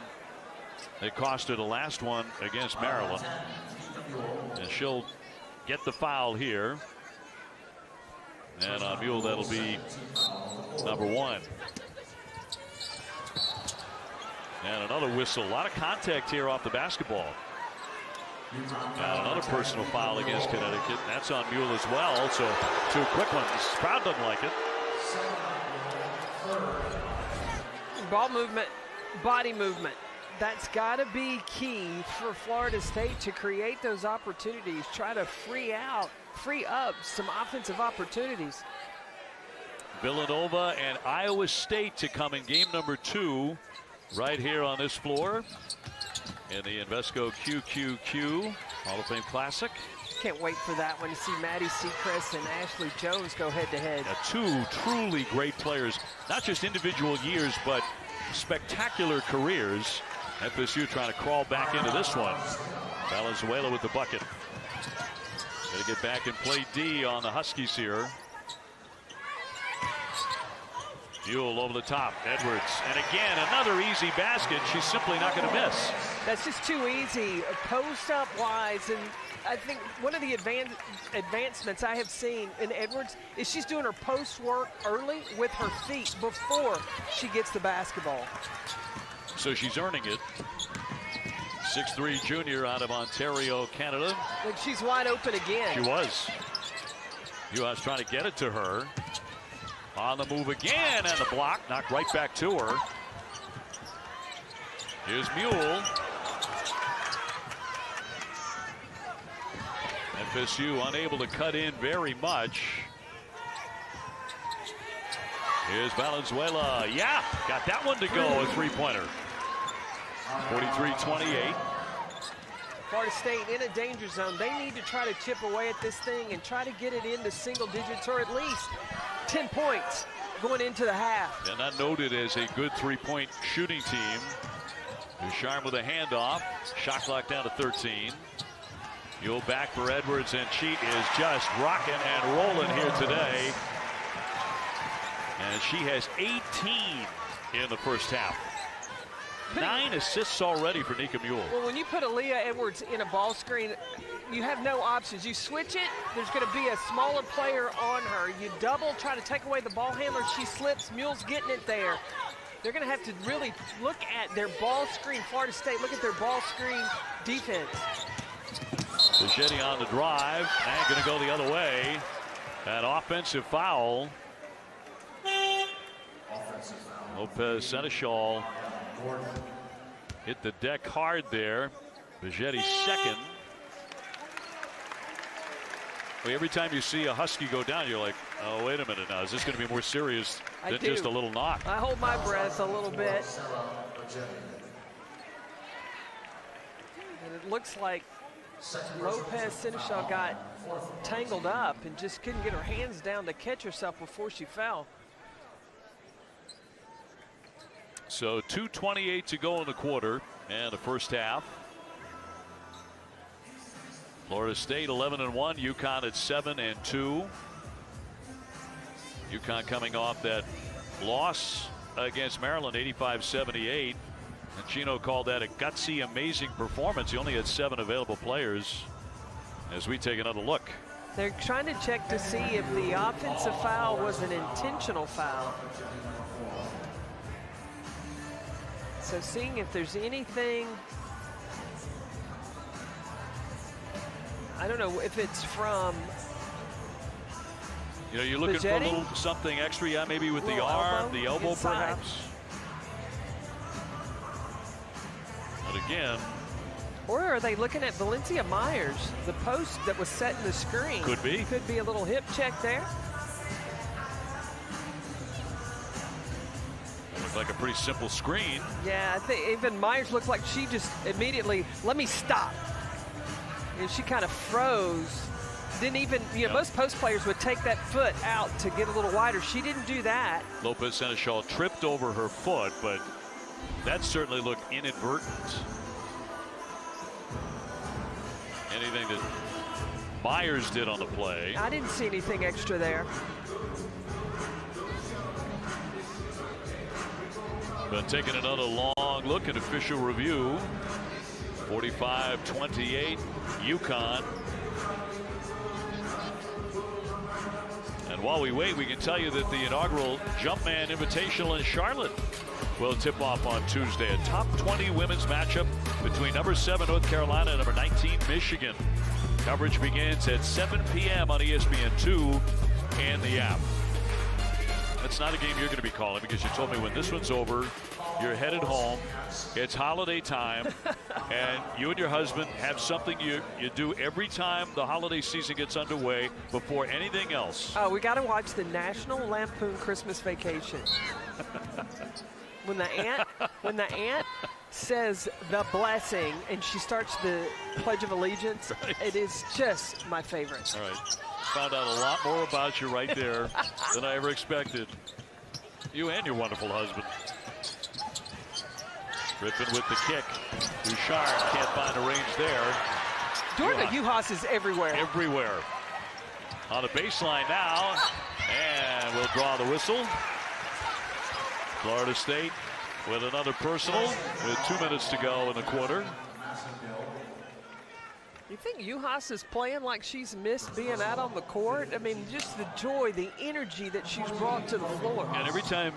that cost her the last one against Maryland. And she'll get the foul here. And on Mule, that'll be number 1. And another whistle. A lot of contact here off the basketball. And another personal foul against Connecticut. That's on Mule as well. So 2 quick ones. Crowd doesn't like it. Ball movement, body movement. That's got to be key for Florida State to create those opportunities. Try to free up some offensive opportunities. Villanova and Iowa State to come in game number 2 right here on this floor in the Invesco QQQ Hall of Fame Classic. Can't wait for that one to see Maddie Sechrest and Ashley Jones go head-to-head. 2 truly great players, not just individual years, but spectacular careers. FSU trying to crawl back into this one. Valenzuela with the bucket. Got to get back and play D on the Huskies here. Mule over the top, Edwards, and again another easy basket. She's simply not going to miss. That's just too easy, post up wise, and I think one of the advancements I have seen in Edwards is she's doing her post work early with her feet before she gets the basketball. So she's earning it. 6'3" junior out of Ontario, Canada. And she's wide open again. She was. U.S. trying to get it to her. On the move again, and the block knocked right back to her. Here's Mule. FSU unable to cut in very much. Here's Valenzuela. Yeah, got that one to go, a 3-pointer. 43-28. Florida State in a danger zone. They need to try to chip away at this thing and try to get it into single digits, or at least 10 points going into the half. And not noted as a good 3-point shooting team. Ducharme with a handoff. Shot clock down to 13. Mule back for Edwards, and she is just rocking and rolling here today. And she has 18 in the first half. 9 assists already for Nika Mule. Well, when you put Aaliyah Edwards in a ball screen, you have no options. You switch it, there's going to be a smaller player on her. You double, try to take away the ball handler. She slips, Mule's getting it there. They're going to have to really look at their ball screen. Florida State, look at their ball screen defense. Bichetti on the drive, and going to go the other way. An offensive foul. Lopez Seneschal hit the deck hard there. Bichetti second. Well, every time you see a Husky go down, you're like, oh, wait a minute now. Is this going to be more serious than just a little knock? I hold my breath a little bit. And it looks like Lopez Seneschal got tangled up and just couldn't get her hands down to catch herself before she fell. So 2:28 to go in the quarter and the first half. Florida State 11-1, UConn at 7-2. UConn coming off that loss against Maryland, 85-78. And Chino called that a gutsy, amazing performance. He only had 7 available players. As we take another look. They're trying to check to see if the offensive foul was an intentional foul. So seeing if there's anything, I don't know if it's from, you know, you're looking for a little something extra, yeah, maybe with the arm, the elbow inside. perhaps. But again. Or are they looking at Valencia Myers, the post that was set in the screen? Could be. Could be a little hip check there. Looked like a pretty simple screen. Yeah, I think even Myers looked like she just immediately, let me stop. And she kind of froze. Didn't even, you know, most post players would take that foot out to get a little wider. She didn't do that. Lopez Seneschal tripped over her foot, but that certainly looked inadvertent. Anything that Myers did on the play. I didn't see anything extra there. But taking another long look at official review. 45-28 UConn. And while we wait, we can tell you that the inaugural Jumpman Invitational in Charlotte will tip off on Tuesday. A top 20 women's matchup between number 7 North Carolina and number 19 Michigan. Coverage begins at 7 p.m. on ESPN2 and the app. That's not a game you're going to be calling because you told me when this one's over, you're headed home. It's holiday time, and you and your husband have something you do every time the holiday season gets underway before anything else. Oh, we got to watch the National Lampoon Christmas Vacation. When the aunt says the blessing and she starts the Pledge of Allegiance, right. It is just my favorite. All right. Found out a lot more about you right there than I ever expected. You and your wonderful husband. Griffin with the kick. Bouchard can't find a range there. Dorka Juhas is everywhere. Everywhere. On the baseline now. And we'll draw the whistle. Florida State with another personal with 2 minutes to go in the quarter. You think Juhas is playing like she's missed being out on the court? I mean, just the joy, the energy that she's brought to the floor. And every time,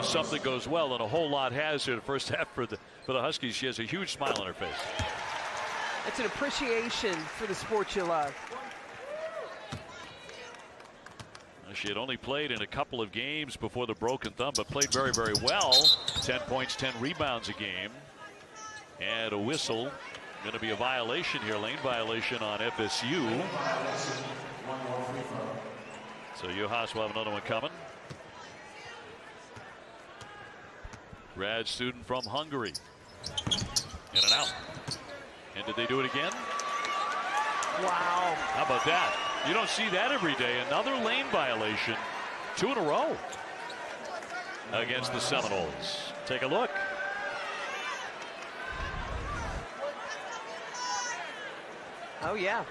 something goes well, and a whole lot has here the first half for the Huskies, she has a huge smile on her face. It's an appreciation for the sport you love. She had only played in a couple of games before the broken thumb, but played very, very well. 10 points, 10 rebounds a game. And a whistle. Going to be a violation here, lane violation on FSU. So Juhas will have another one coming. Grad student from Hungary. In and out. And did they do it again? Wow. How about that? You don't see that every day. Another lane violation. 2 in a row against the Seminoles. Take a look. Oh, yeah.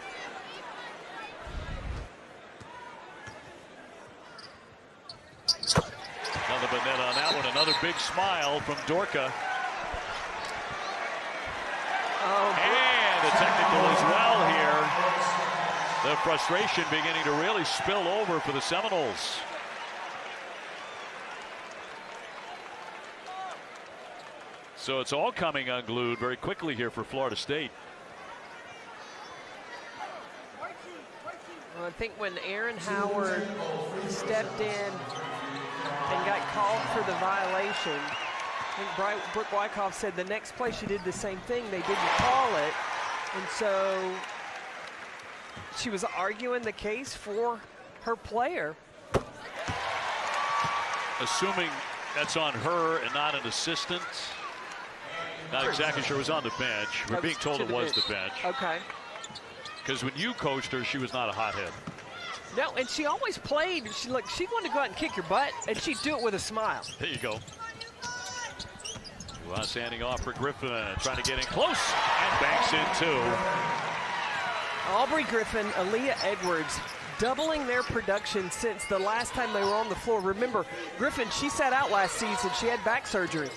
Another net on that one. Another big smile from Dorka. Oh, and a technical as well here. The frustration beginning to really spill over for the Seminoles. So it's all coming unglued very quickly here for Florida State. Well, I think when Aaron Howard stepped in and got called for the violation, I think Brooke Wyckoff said the next play she did the same thing. They didn't call it. And so she was arguing the case for her player. Assuming that's on her and not an assistant. Not exactly sure it was on the bench. We're being told it was the bench. Okay. Because when you coached her, she was not a hothead. No, and she always played. She wanted to go out and kick your butt, and she'd do it with a smile. There you go. Standing off for Griffin, trying to get in close, and banks in too. Aubrey Griffin, Aaliyah Edwards, doubling their production since the last time they were on the floor. Remember, Griffin, she sat out last season. She had back surgery.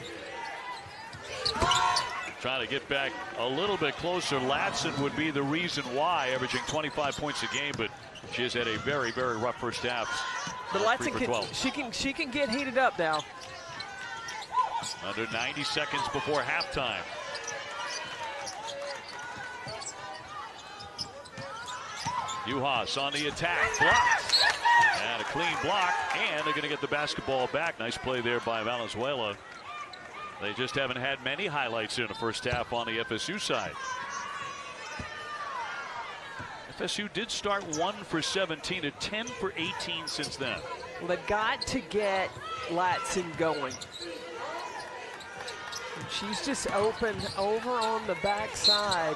Trying to get back a little bit closer. Latson would be the reason why, averaging 25 points a game, but she has had a very, very rough first half. But Latson she can get heated up now. Under 90 seconds before halftime. Juhas on the attack, blocked. And a clean block, and they're going to get the basketball back. Nice play there by Valenzuela. They just haven't had many highlights in the first half on the FSU side. FSU did start 1 for 17 to 10 for 18 since then. Well, they've got to get Latson going. She's just open over on the backside.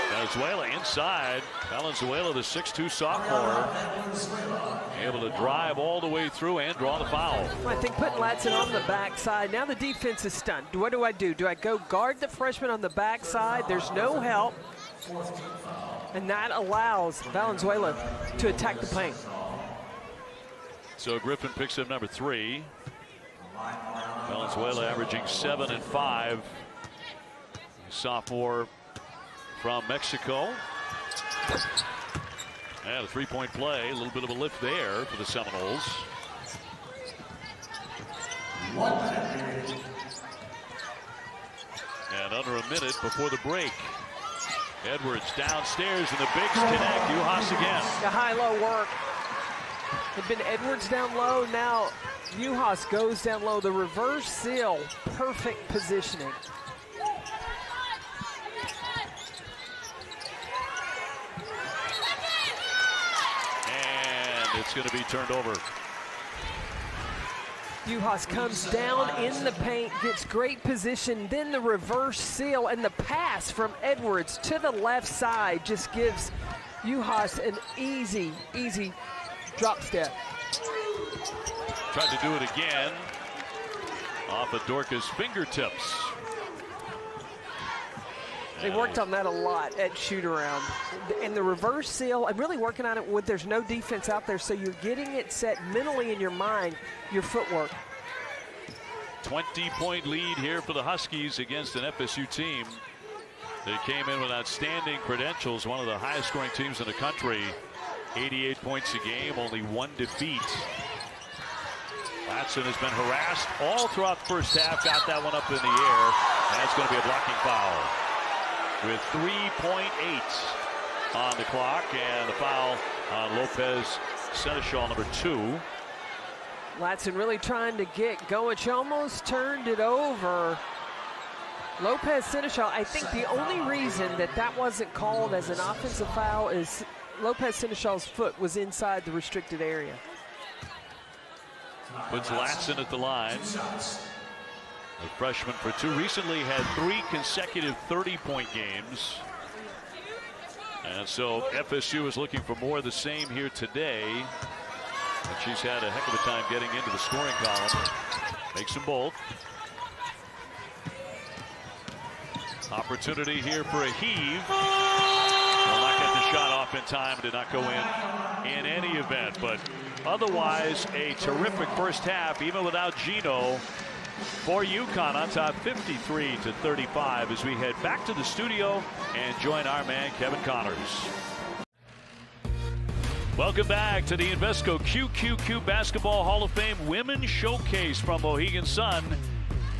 Valenzuela inside. Valenzuela, the 6'2 sophomore, able to drive all the way through and draw the foul. I think putting Latson on the backside. Now the defense is stunned. What do I do? Do I go guard the freshman on the backside? There's no help. And that allows Valenzuela to attack the paint. So Griffin picks up number 3. Valenzuela averaging 7 and 5. Sophomore from Mexico. And a three-point play. A little bit of a lift there for the Seminoles. And under a minute before the break. Edwards downstairs and the bigs connect. Juhas again. The high-low work. It's been Edwards down low. Now Juhas goes down low. The reverse seal. Perfect positioning. And it's going to be turned over. Juhas comes down in the paint, gets great position, then the reverse seal, and the pass from Edwards to the left side just gives Juhas an easy drop step. Tried to do it again off of Dorca's fingertips. They worked on that a lot at shoot-around. And the reverse seal, I'm really working on it with there's no defense out there, so you're getting it set mentally in your mind, your footwork. 20-point lead here for the Huskies against an FSU team. They came in with outstanding credentials, one of the highest scoring teams in the country. 88 points a game, only one defeat. Latson has been harassed all throughout the first half, got that one up in the air, and that's going to be a blocking foul. With 3.8 on the clock, and the foul on Lopez Seneschal, number 2. Latson really trying to get going. She almost turned it over. Lopez Seneschal, I think the only reason that wasn't called as an offensive foul is Lopez Seneschal's foot was inside the restricted area. Puts Latson at the line. A freshman for 2. Recently had 3 consecutive 30-point games. And so FSU is looking for more of the same here today. And she's had a heck of a time getting into the scoring column. Makes them both. Opportunity here for a heave. Will not get the shot off in time. Did not go in any event. But otherwise, a terrific first half, even without Gino. For UConn on top 53-35 as we head back to the studio and join our man Kevin Connors. Welcome back to the Invesco QQQ Basketball Hall of Fame Women's Showcase from Mohegan Sun.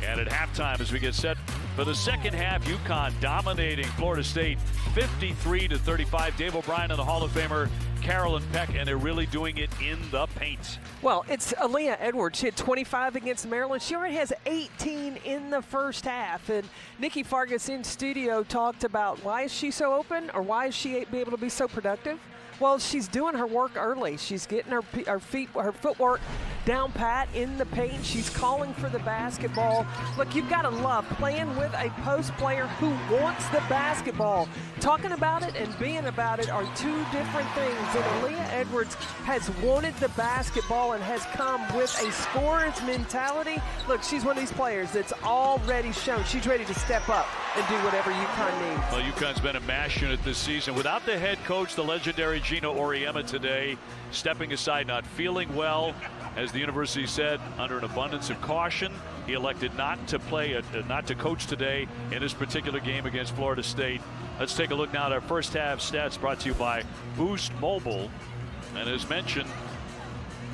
And at halftime as we get set for the second half, UConn dominating Florida State 53-35. Dave O'Brien and the Hall of Famer Carolyn Peck, and they're really doing it in the paint. Well, it's Aaliyah Edwards. She had 25 against Maryland. She already has 18 in the first half. And Nikki Fargas in studio talked about why is she so open, or why is she be able to be so productive? Well, she's doing her work early. She's getting her footwork down pat in the paint. She's calling for the basketball. Look, you've got to love playing with a post player who wants the basketball. Talking about it and being about it are two different things. And Aaliyah Edwards has wanted the basketball and has come with a scorer's mentality. Look, she's one of these players that's already shown she's ready to step up and do whatever UConn needs. Well, UConn's been a mash unit this season. Without the head coach, the legendary Gino Auriemma today, stepping aside, not feeling well. As the university said, under an abundance of caution, he elected not to coach today in this particular game against Florida State. Let's take a look now at our first half stats brought to you by Boost Mobile. And as mentioned,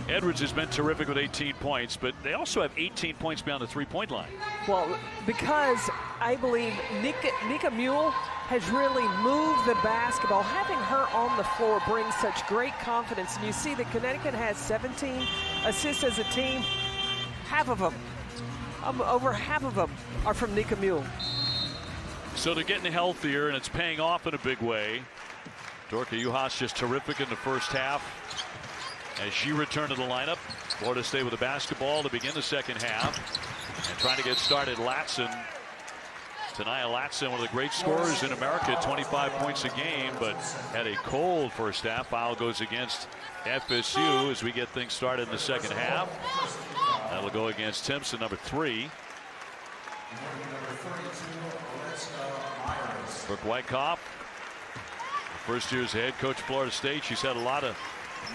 Edwards has been terrific with 18 points, but they also have 18 points beyond the three-point line. Well, because I believe Nika Mule has really moved the basketball. Having her on the floor brings such great confidence. And you see that Connecticut has 17 assists as a team. Half of them, over half of them, are from Nika Mule. So they're getting healthier, and it's paying off in a big way. Dorka Juhas just terrific in the first half. As she returned to the lineup, Florida State with the basketball to begin the second half. And trying to get started, Latson. Tanaya Latson, one of the great scorers in America, 25 points a game, but had a cold first half. Foul goes against FSU as we get things started in the second half. That'll go against Timpson, number 3. Brooke Wyckoff, first year's head coach of Florida State. She's had a lot of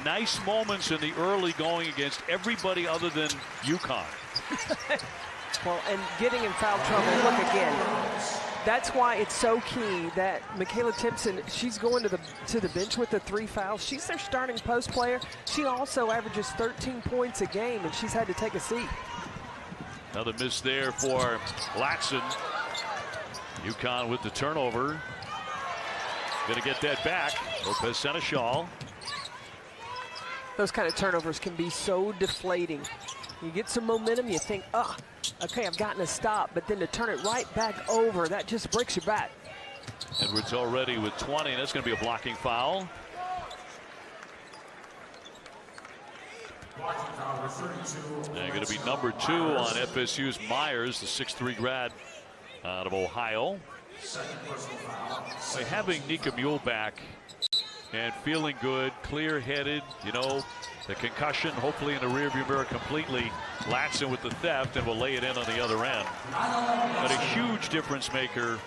nice moments in the early going against everybody other than UConn. Well, and getting in foul trouble, look again. That's why it's so key that Michaela Timpson, she's going to the bench with the 3 fouls. She's their starting post player. She also averages 13 points a game, and she's had to take a seat. Another miss there for Latson. UConn with the turnover. Going to get that back. Lopez Seneschal. Those kind of turnovers can be so deflating. You get some momentum, you think, oh, okay, I've gotten a stop, but then to turn it right back over, that just breaks your back. Edwards already with 20, and that's going to be a blocking foul. And going to be number 2 on FSU's Myers, the 6'3" grad out of Ohio. By having Nika Mule back and feeling good, clear-headed, you know, the concussion hopefully in the rearview mirror completely. Latson with the theft and will lay it in on the other end. But a huge difference maker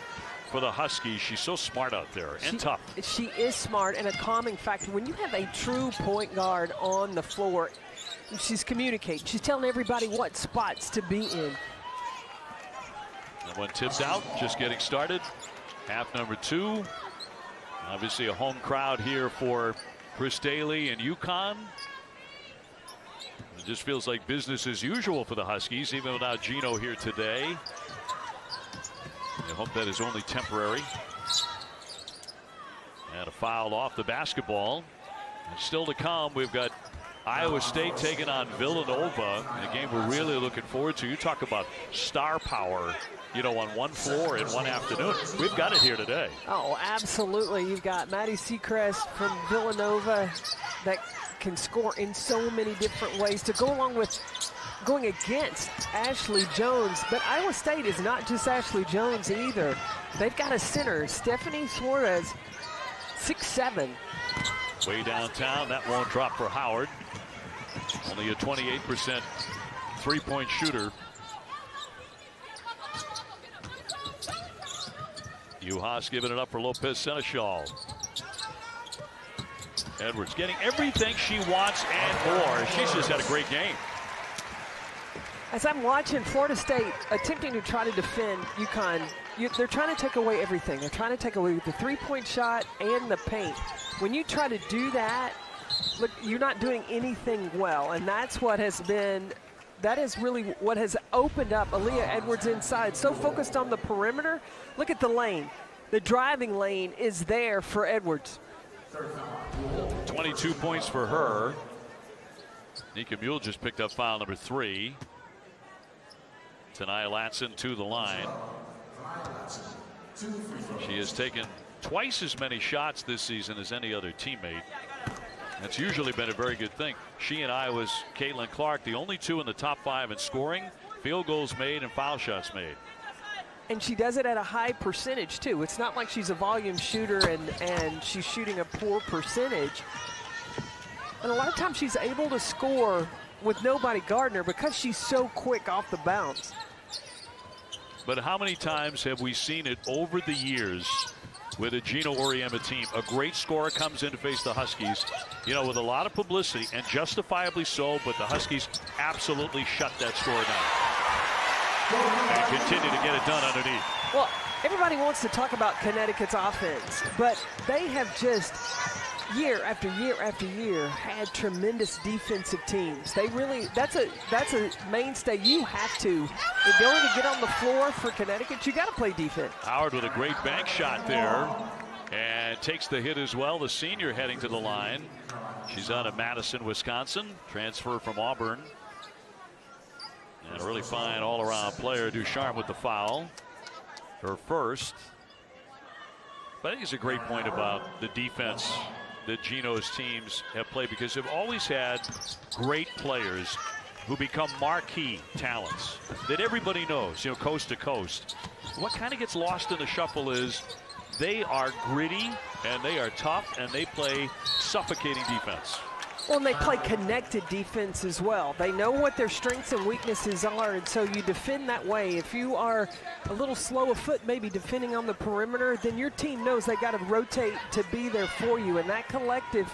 for the Huskies. She's so smart out there and tough. She is smart and a calming factor. When you have a true point guard on the floor, she's communicating. She's telling everybody what spots to be in. And when tipped out, just getting started. Half number 2. Obviously a home crowd here for Chris Daly and UConn. It just feels like business as usual for the Huskies, even without Gino here today. I hope that is only temporary. And a foul off the basketball. And still to come, we've got Iowa State taking on Villanova in a game we're really looking forward to. You talk about star power, you know, on one floor in one afternoon. We've got it here today. Oh, absolutely. You've got Maddie Seacrest from Villanova that can score in so many different ways to go along with going against Ashley Jones. But Iowa State is not just Ashley Jones either. They've got a center, Stephanie Suarez, 6'7". Way downtown, that won't drop for Howard. Only a 28% three-point shooter. Uhas giving it up for Lopez Seneschal. Edwards getting everything she wants and more. She's just had a great game. As I'm watching Florida State attempting to try to defend UConn, they're trying to take away everything. They're trying to take away the three-point shot and the paint. When you try to do that, look, you're not doing anything well, and that's what has been, that is really what has opened up Aaliyah Edwards inside. So focused on the perimeter. Look at the lane. The driving lane is there for Edwards. 22 points for her. Nika Mule just picked up foul number 3. Tanaya Latson to the line. She has taken twice as many shots this season as any other teammate. That's usually been a very good thing. She and Iowa's Caitlin Clark, the only 2 in the top 5 in scoring, field goals made, and foul shots made. And she does it at a high percentage, too. It's not like she's a volume shooter and she's shooting a poor percentage. And a lot of times she's able to score with nobody guarding her because she's so quick off the bounce. But how many times have we seen it over the years with a Gino Auriemma team? A great scorer comes in to face the Huskies, you know, with a lot of publicity, and justifiably so, but the Huskies absolutely shut that score down and continue to get it done underneath. Well, everybody wants to talk about Connecticut's offense, but they have just year after year after year had tremendous defensive teams. They really, that's a mainstay. You have to, in order to get on the floor for Connecticut, you got to play defense. Howard with a great bank shot there and takes the hit as well. The senior heading to the line. She's out of Madison, Wisconsin, transfer from Auburn. And a really fine all-around player. Ducharme with the foul, her first. But I think it's a great point about the defense that Gino's teams have played, because they've always had great players who become marquee talents that everybody knows, you know, coast to coast. What kind of gets lost in the shuffle is they are gritty and they are tough and they play suffocating defense. Well, and they play connected defense as well. They know what their strengths and weaknesses are, and so you defend that way. If you are a little slow of foot maybe defending on the perimeter, then your team knows they got to rotate to be there for you. And that collective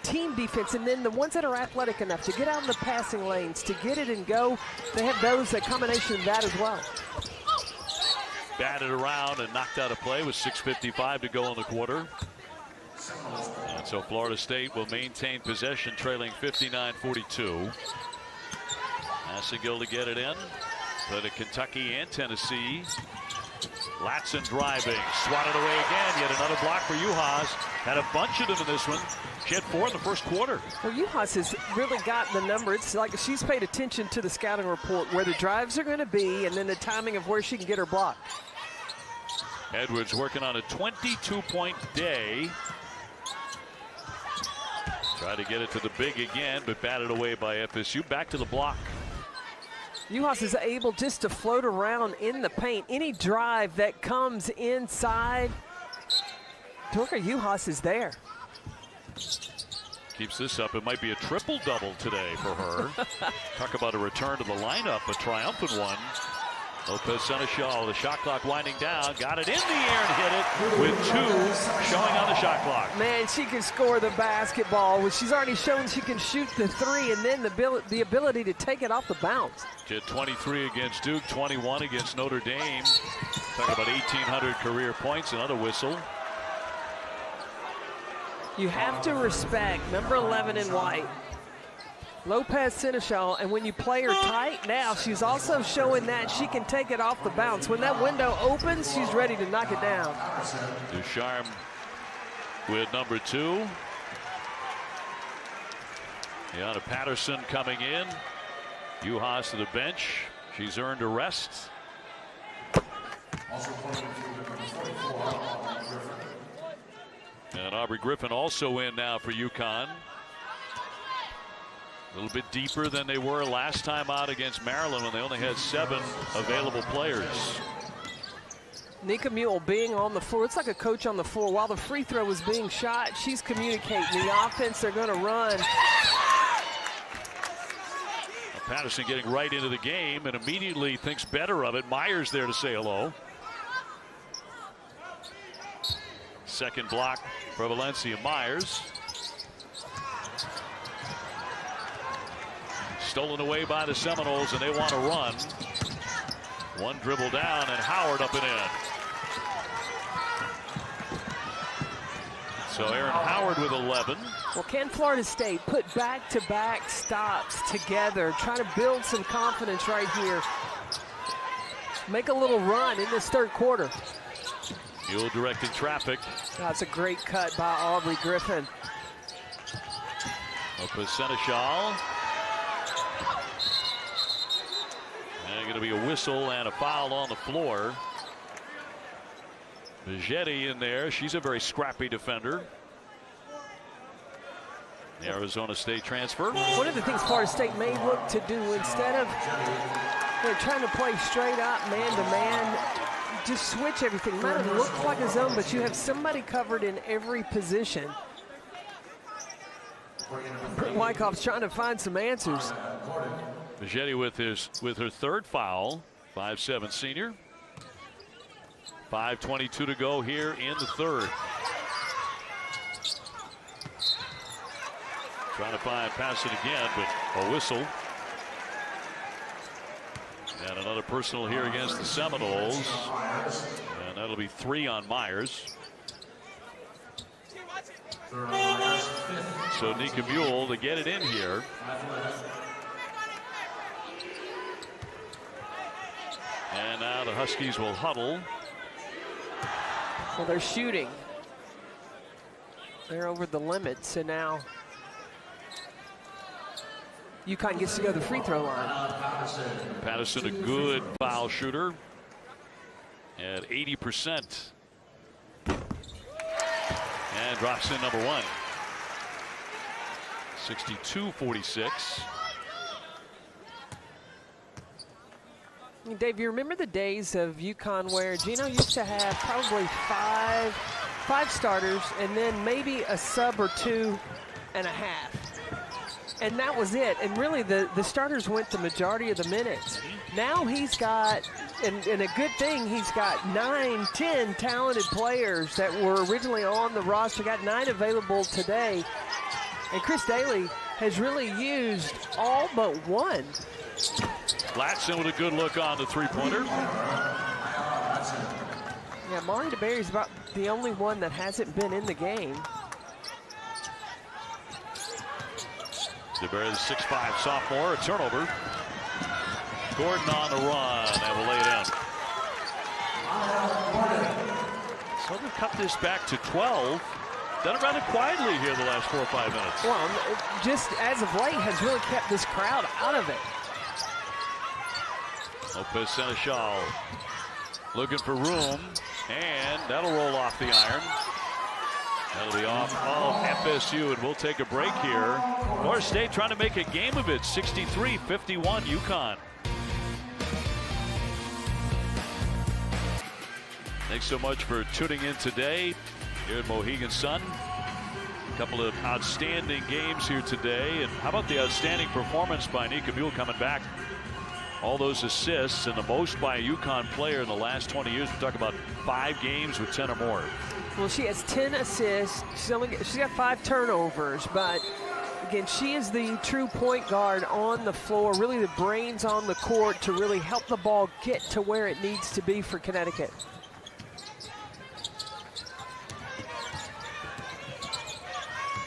team defense, and then the ones that are athletic enough to get out in the passing lanes, to get it and go, they have those, a combination of that as well. Batted around and knocked out of play with 6:55 to go in the quarter. And so Florida State will maintain possession, trailing 59-42. Massengill to get it in. Play to Kentucky and Tennessee. Latson driving, swatted away again. Yet another block for Juhas. Had a bunch of them in this one. She had 4 in the first quarter. Well, Juhas has really got the number. It's like she's paid attention to the scouting report, where the drives are going to be, and then the timing of where she can get her block. Edwards working on a 22-point day. Tried to get it to the big again, but batted away by FSU. Back to the block. Juhas is able just to float around in the paint. Any drive that comes inside, Dorka Juhas is there. Keeps this up. It might be a triple-double today for her. Talk about a return to the lineup, a triumphant one. Lopez Seneschal, the shot clock winding down, got it in the air and hit it with 2 showing on the shot clock. Man, she can score the basketball. She's already shown she can shoot the 3, and then the ability to take it off the bounce. She had 23 against Duke, 21 against Notre Dame. Talking about 1,800 career points, another whistle. You have to respect number 11 in white, Lopez Seneschal, and when you play her tight now, she's also showing that she can take it off the bounce. When that window opens, she's ready to knock it down. Ducharme with number 2. Deanna Patterson coming in. Juhas to the bench. She's earned a rest. And Aubrey Griffin also in now for UConn. A little bit deeper than they were last time out against Maryland when they only had 7 available players. Nika Mule being on the floor. It's like a coach on the floor. While the free throw was being shot, she's communicating the offense they're going to run. Patterson getting right into the game and immediately thinks better of it. Myers there to say hello. Second block for Valencia Myers. Stolen away by the Seminoles, and they want to run. One dribble down, and Howard up and in. So Aaron Howard with 11. Well, can Florida State put back-to-back stops together, try to build some confidence right here, make a little run in this third quarter? Mule directing traffic. That's a great cut by Aubrey Griffin. Lopez Seneschal. And going to be a whistle and a foul on the floor. Bigetti in there. She's a very scrappy defender. The Arizona State transfer. One of the things Florida State may look to do, instead of trying to play straight up man-to-man, just switch everything. Might have looked like a zone, but you have somebody covered in every position. Wyckoff's trying to find some answers. Bigetti with her third foul. 5'7" senior. 5:22 to go here in the third. Trying to find pass it again, but a whistle. And another personal here against the Seminoles. And that'll be 3 on Myers. So Nika Mule to get it in here. And now the Huskies will huddle. Well, they're shooting. They're over the limit, so now UConn gets to go to the free throw line. Patterson, a good foul shooter at 80%. And drops in number 1. 62-46. Dave, you remember the days of UConn where Gino used to have probably five starters and then maybe a sub or 2.5. And that was it. And really the starters went the majority of the minutes. Now he's got, and a good thing, he's got 9, 10 talented players that were originally on the roster. Got 9 available today. And Chris Daly has really used all but one. Latson with a good look on the three-pointer. Yeah, Mari DeBerry's about the only one that hasn't been in the game. DeBerry, the 6'5" sophomore, a turnover. Gordon on the run and will lay it in. So they've cut this back to 12. Done it rather quietly here the last 4 or 5 minutes. Well, just as of late has really kept this crowd out of it. Lopez Seneschal looking for room, and that'll roll off the iron. That'll be off of FSU, and we'll take a break here. Florida State trying to make a game of it, 63-51 UConn. Thanks so much for tuning in today here at Mohegan Sun. A couple of outstanding games here today. And how about the outstanding performance by Nika Mule coming back? All those assists and the most by a UConn player in the last 20 years. We talk about 5 games with 10 or more. Well, she has 10 assists. She's got 5 turnovers, but again, she is the true point guard on the floor, really the brains on the court to really help the ball get to where it needs to be for Connecticut.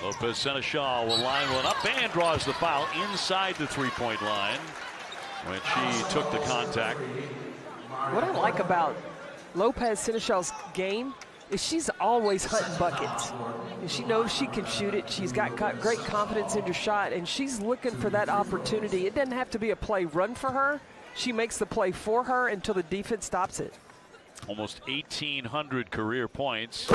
Lopez Seneschal will line one up and draws the foul inside the three-point line when she took the contact. What I like about Lopez Seneschal's game is she's always hunting buckets. And she knows she can shoot it. She's got great confidence in her shot, and she's looking for that opportunity. It doesn't have to be a play run for her. She makes the play for her until the defense stops it. Almost 1,800 career points.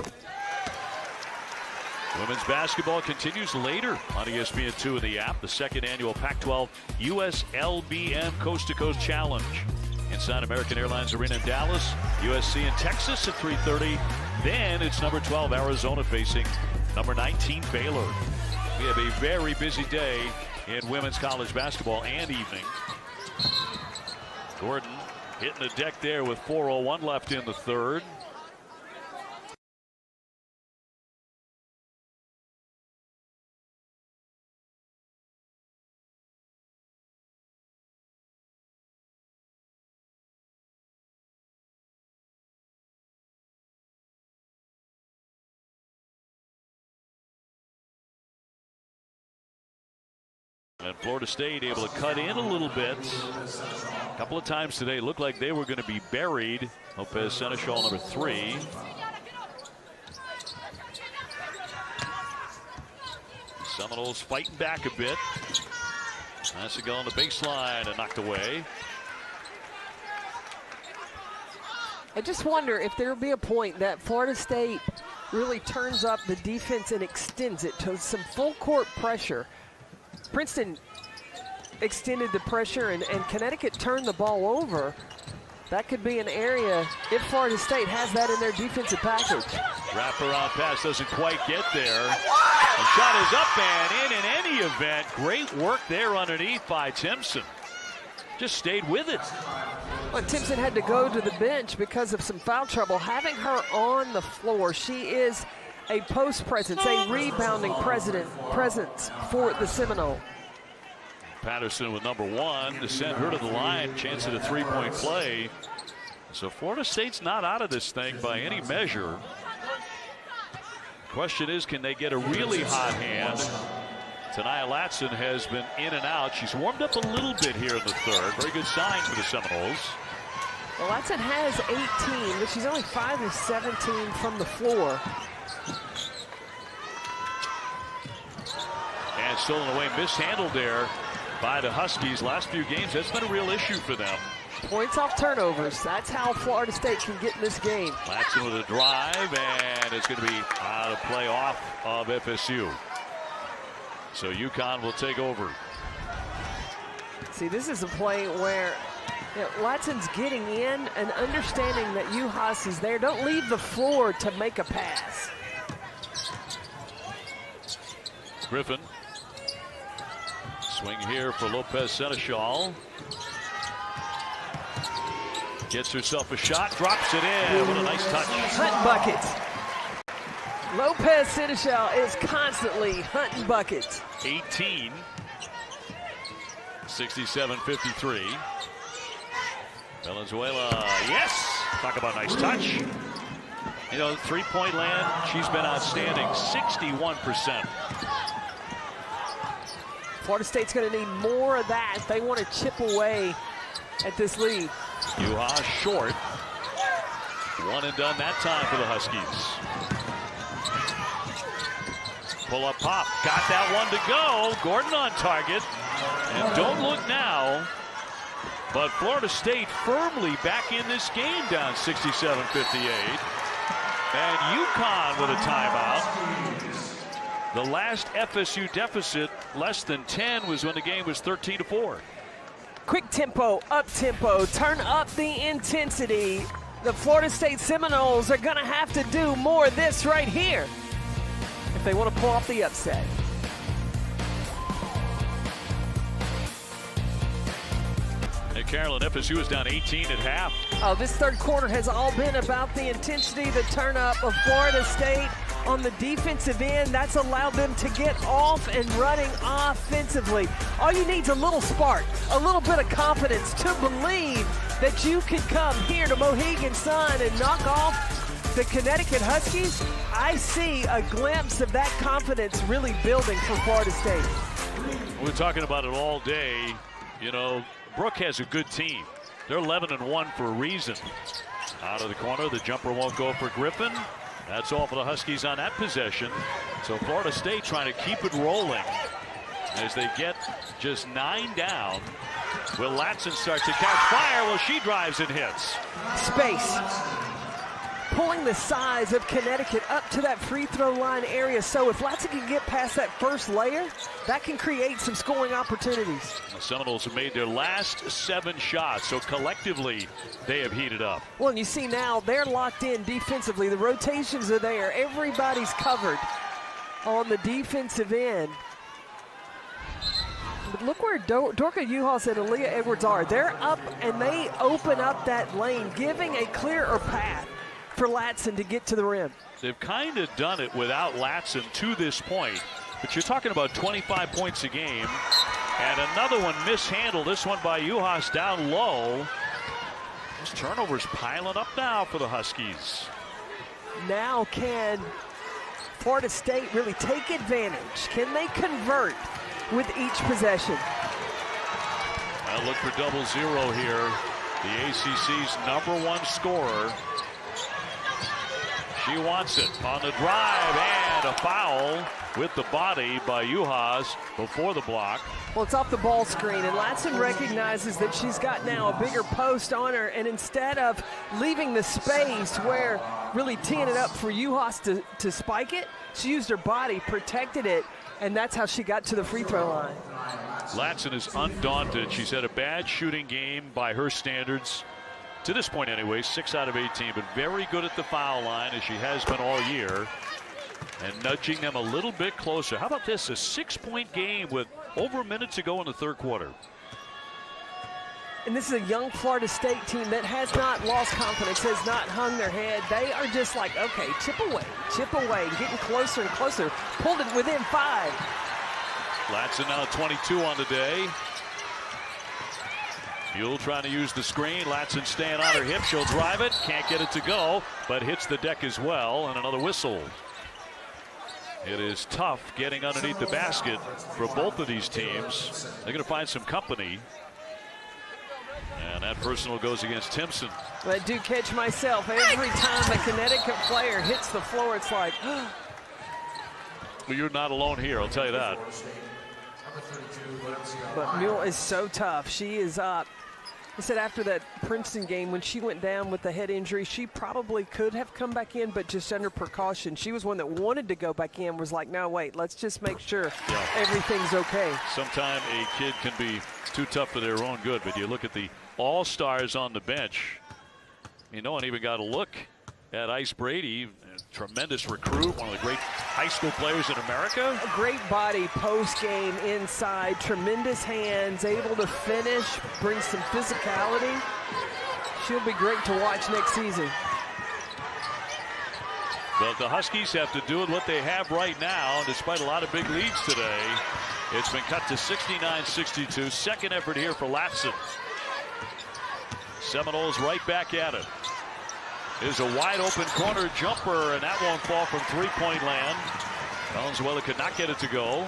Women's basketball continues later on ESPN2 in the app. The second annual Pac-12 USLBM Coast to Coast Challenge inside American Airlines Arena in Dallas. USC in Texas at 3:30. Then it's number 12 Arizona facing number 19 Baylor. We have a very busy day in women's college basketball and evening. Gordon hitting the deck there with 4:01 left in the third. And Florida State able to cut in a little bit. A couple of times today looked like they were going to be buried. Lopez Seneschal, number 3. Seminoles fighting back a bit. That's a go on the baseline and knocked away. I just wonder if there'll be a point that Florida State really turns up the defense and extends it to some full court pressure. Princeton extended the pressure and Connecticut turned the ball over. That could be an area if Florida State has that in their defensive package. Wraparound pass doesn't quite get there. The shot is up and in any event. Great work there underneath by Timpson. Just stayed with it. Well, Timpson had to go to the bench because of some foul trouble. Having her on the floor, she is a post presence, a rebounding presence for the Seminole. Patterson with number 1 to send her to the line. Chance at a three-point play. So Florida State's not out of this thing by any measure. Question is, can they get a really hot hand? Tania Latson has been in and out. She's warmed up a little bit here in the third. Very good sign for the Seminoles. Well, Latson has 18, but she's only 5 of 17 from the floor. And stolen away, mishandled there by the Huskies. Last few games, that's been a real issue for them. Points off turnovers. That's how Florida State can get in this game. Latson with a drive, and it's going to be out of play off of FSU. So UConn will take over. See, this is a play where Latson's getting in and understanding that UHAS is there. Don't leave the floor to make a pass. Griffin. Swing here for Lopez Seneschal. Gets herself a shot, drops it in. What a nice touch. Hunt buckets. Lopez Sinichel is constantly hunting buckets. 18. 67-53. Valenzuela, yes! Talk about nice touch. You know, three-point land, she's been outstanding, 61%. Florida State's going to need more of that if they want to chip away at this lead. Juha short. One and done that time for the Huskies. Pull-up pop, got that one to go. Gordon on target. And don't look now. But Florida State firmly back in this game, down 67-58. And UConn with a timeout. The last FSU deficit, less than 10, was when the game was 13-4. Quick tempo, up tempo, turn up the intensity. The Florida State Seminoles are going to have to do more of this right here if they want to pull off the upset. Hey, Carolyn, FSU is down 18 at half. Oh, this third quarter has all been about the intensity, the turn up of Florida State on the defensive end. That's allowed them to get off and running offensively. All you need is a little spark, a little bit of confidence to believe that you can come here to Mohegan Sun and knock off the Connecticut Huskies. I see a glimpse of that confidence really building for Florida State. We're talking about it all day. You know, Brooke has a good team. They're 11-1 for a reason. Out of the corner, the jumper won't go for Griffin. That's all for the Huskies on that possession. So Florida State trying to keep it rolling as they get just 9 down. Will Latson start to catch fire? Well, she drives and hits. Space. Pulling the size of Connecticut up to that free throw line area. So if Latson can get past that first layer, that can create some scoring opportunities. The Seminoles have made their last 7 shots, so collectively they have heated up. Well, and you see now they're locked in defensively. The rotations are there. Everybody's covered on the defensive end. But look where Dorka Juhas and Aaliyah Edwards are. They're up and they open up that lane, giving a clearer path for Latson to get to the rim. They've kind of done it without Latson to this point, but you're talking about 25 points a game. And another one mishandled, this one by Juhas down low. Those turnovers piling up now for the Huskies. Now can Florida State really take advantage? Can they convert with each possession? I'll look for 0-0 here. The ACC's #1 scorer. She wants it on the drive, and a foul with the body by Juhas before the block. Well, it's off the ball screen, and Latson recognizes that she's got now a bigger post on her, and instead of leaving the space where really teeing it up for Juhas to spike it, she used her body, protected it, and that's how she got to the free throw line. Latson is undaunted. She's had a bad shooting game by her standards. To this point anyway, 6 out of 18, but very good at the foul line as she has been all year. And nudging them a little bit closer. How about this, a 6-point game with over minutes to go in the third quarter. And this is a young Florida State team that has not lost confidence, has not hung their head. They are just like, okay, chip away, getting closer and closer. Pulled it within 5. Latson now 22 on the day. Buell trying to use the screen. Latson staying on her hip. She'll drive it. Can't get it to go, but hits the deck as well. And another whistle. It is tough getting underneath the basket for both of these teams. They're going to find some company. And that personal goes against Timpson. I do catch myself every time a Connecticut player hits the floor. It's like, well, you're not alone here, I'll tell you that. But Mule is so tough. She is up. I said after that Princeton game, when she went down with the head injury, she probably could have come back in, but just under precaution. She was one that wanted to go back in, was like, no, wait, let's just make sure everything's okay. Sometimes a kid can be too tough for their own good, but you look at the all-stars on the bench. I mean, no one even got a look at Ice Brady. A tremendous recruit, one of the great high school players in America. A great body post-game inside, tremendous hands, able to finish, bring some physicality. She'll be great to watch next season. But the Huskies have to do with what they have right now. Despite a lot of big leads today, it's been cut to 69-62. Second effort here for Latson. Seminoles right back at it. Is a wide open corner jumper, and that won't fall from three-point land. Valenzuela could not get it to go.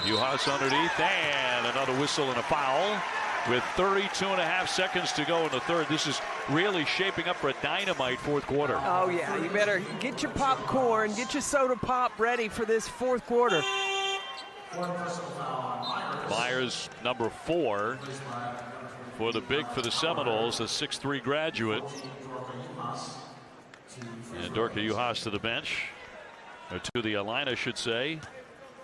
Uhas underneath, and another whistle and a foul with 32.5 seconds to go in the third. This is really shaping up for a dynamite fourth quarter. Oh yeah, you better get your popcorn, get your soda pop ready for this fourth quarter. Myers, number 4 for the big for the Seminoles, a 6'3" graduate. And Dorka Uhas to the bench, or to the line, I should say.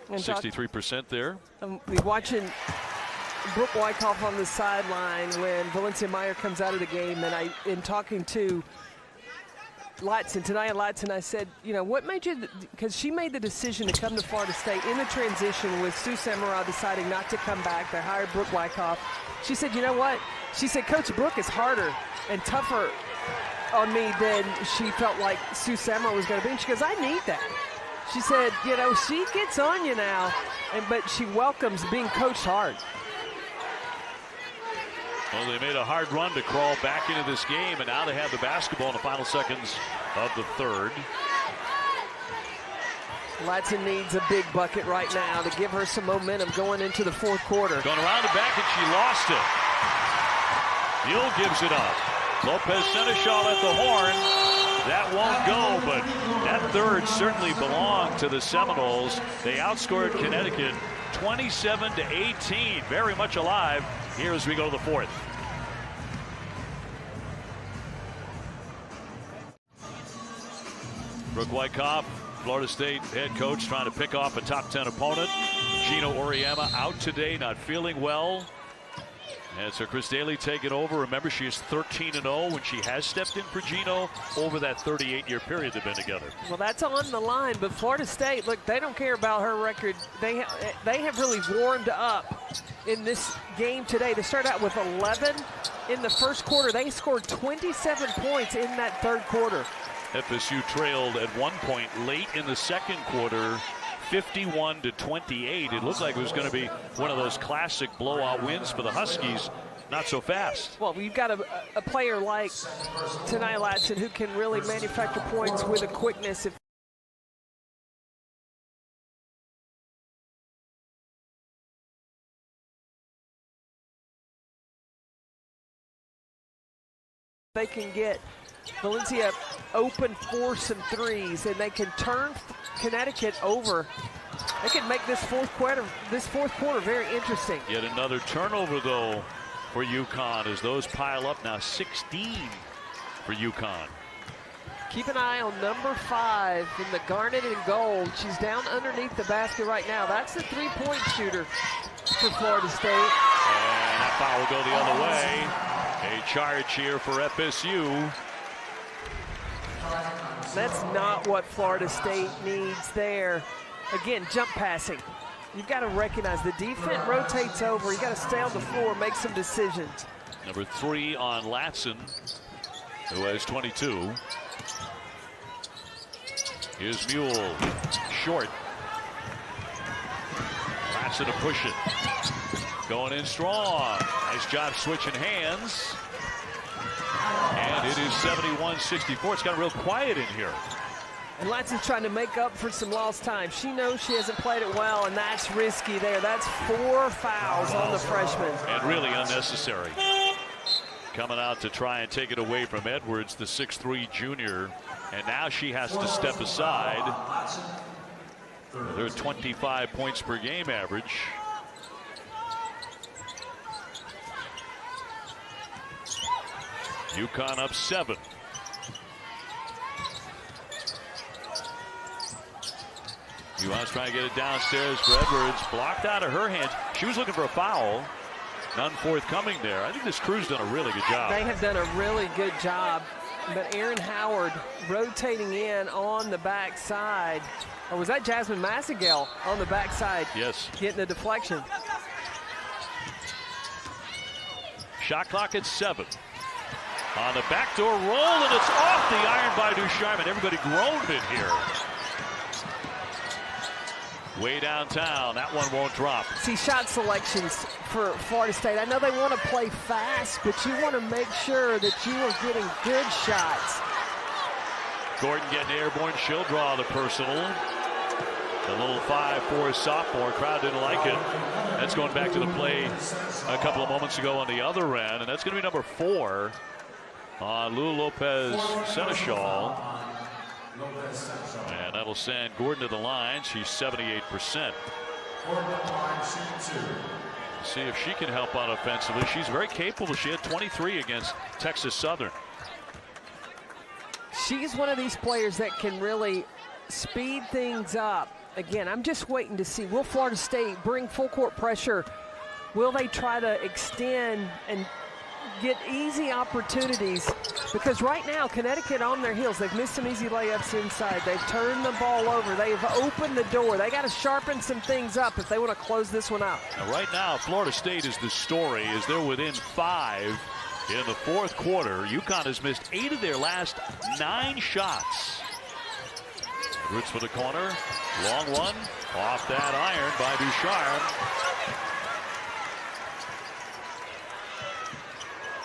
63% there. I'm watching Brooke Wyckoff on the sideline when Valencia Meyer comes out of the game, and in talking to Tenaya Latson, I said, you know, what made you, because she made the decision to come to Florida State in the transition with Sue Samarau deciding not to come back. They hired Brooke Wyckoff. She said, you know what? She said, Coach Brooke is harder and tougher on me than she felt like Sue Samarau was going to be. And she goes, I need that. She said, you know, she gets on you now, but she welcomes being coached hard. Well, they made a hard run to crawl back into this game, and now they have the basketball in the final seconds of the third. Latson needs a big bucket right now to give her some momentum going into the fourth quarter. Going around the back, and she lost it. Mule gives it up. Lopez Seneschal at the horn. That won't go, but that third certainly belonged to the Seminoles. They outscored Connecticut 27-18. Very much alive here as we go to the fourth. Brooke Wyckoff, Florida State head coach, trying to pick off a top 10 opponent. Gino Oriema out today, not feeling well. And so Chris Daly taking over. Remember, she is 13-0 when she has stepped in for Gino over that 38-year period they've been together. Well, that's on the line, but Florida State, look, they don't care about her record. They have really warmed up in this game today. They started out with 11 in the first quarter. They scored 27 points in that third quarter. FSU trailed at one point late in the second quarter, 51-28. It looked like it was going to be one of those classic blowout wins for the Huskies. Not so fast. Well, you've got a player like Tenaya Latson who can really manufacture points with a quickness. If they can get Valencia open for some threes, and they can turn Connecticut over. They can make this fourth quarter very interesting. Yet another turnover, though, for UConn as those pile up now. 16 for UConn. Keep an eye on number 5 in the garnet and gold. She's down underneath the basket right now. That's the three-point shooter for Florida State. And that foul will go the other way. A charge here for FSU. That's not what Florida State needs there. Again, jump passing. You've got to recognize the defense rotates over. You got to stay on the floor, make some decisions. Number 3 on Latson, who has 22. Here's Mule, short. Latson to push it. Going in strong. Nice job switching hands. And it is 71-64. It's got real quiet in here. And Latson's trying to make up for some lost time. She knows she hasn't played it well, and that's risky there. That's 4 fouls on the freshman. And really unnecessary. Coming out to try and take it away from Edwards, the 6'3" junior. And now she has to step aside. They're 25 points per game average. UConn up 7. Uhas trying to get it downstairs for Edwards. Blocked out of her hands. She was looking for a foul. None forthcoming there. I think this crew's done a really good job. They have done a really good job. But Aaron Howard rotating in on the backside. Or was that Jasmine Massigel on the backside? Yes. Getting the deflection. Shot clock at 7. On the backdoor roll, and it's off the iron by Ducharme. Everybody groaned in here. Way downtown, that one won't drop. See, shot selections for Florida State. I know they want to play fast, but you want to make sure that you are getting good shots. Gordon getting airborne. She'll draw the personal. The little 5'4" sophomore. Crowd didn't like it. That's going back to the play a couple of moments ago on the other end, and that's going to be number 4 on Lou Lopez Seneschal. And that'll send Gordon to the line. She's 78%. See if she can help out offensively. She's very capable. She had 23 against Texas Southern. She's one of these players that can really speed things up. Again, I'm just waiting to see, will Florida State bring full court pressure? Will they try to extend and get easy opportunities? Because right now, Connecticut on their heels. They've missed some easy layups inside. They've turned the ball over. They've opened the door. They got to sharpen some things up if they want to close this one out. Now, right now, Florida State is the story, as they're within 5 in the fourth quarter. UConn has missed 8 of their last 9 shots. Roots for the corner. Long one. Off that iron by Ducharme.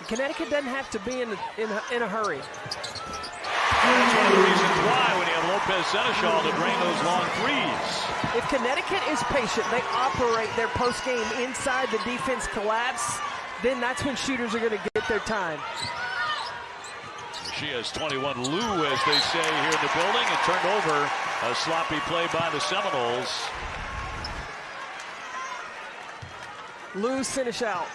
Connecticut doesn't have to be in a hurry. That's one of the reasons why when you have Lopez Seneschal to drain those long threes. If Connecticut is patient, they operate their postgame inside the defense collapse, then that's when shooters are going to get their time. She has 21. Lou, as they say here in the building, and turned over a sloppy play by the Seminoles. Lou Seneschal.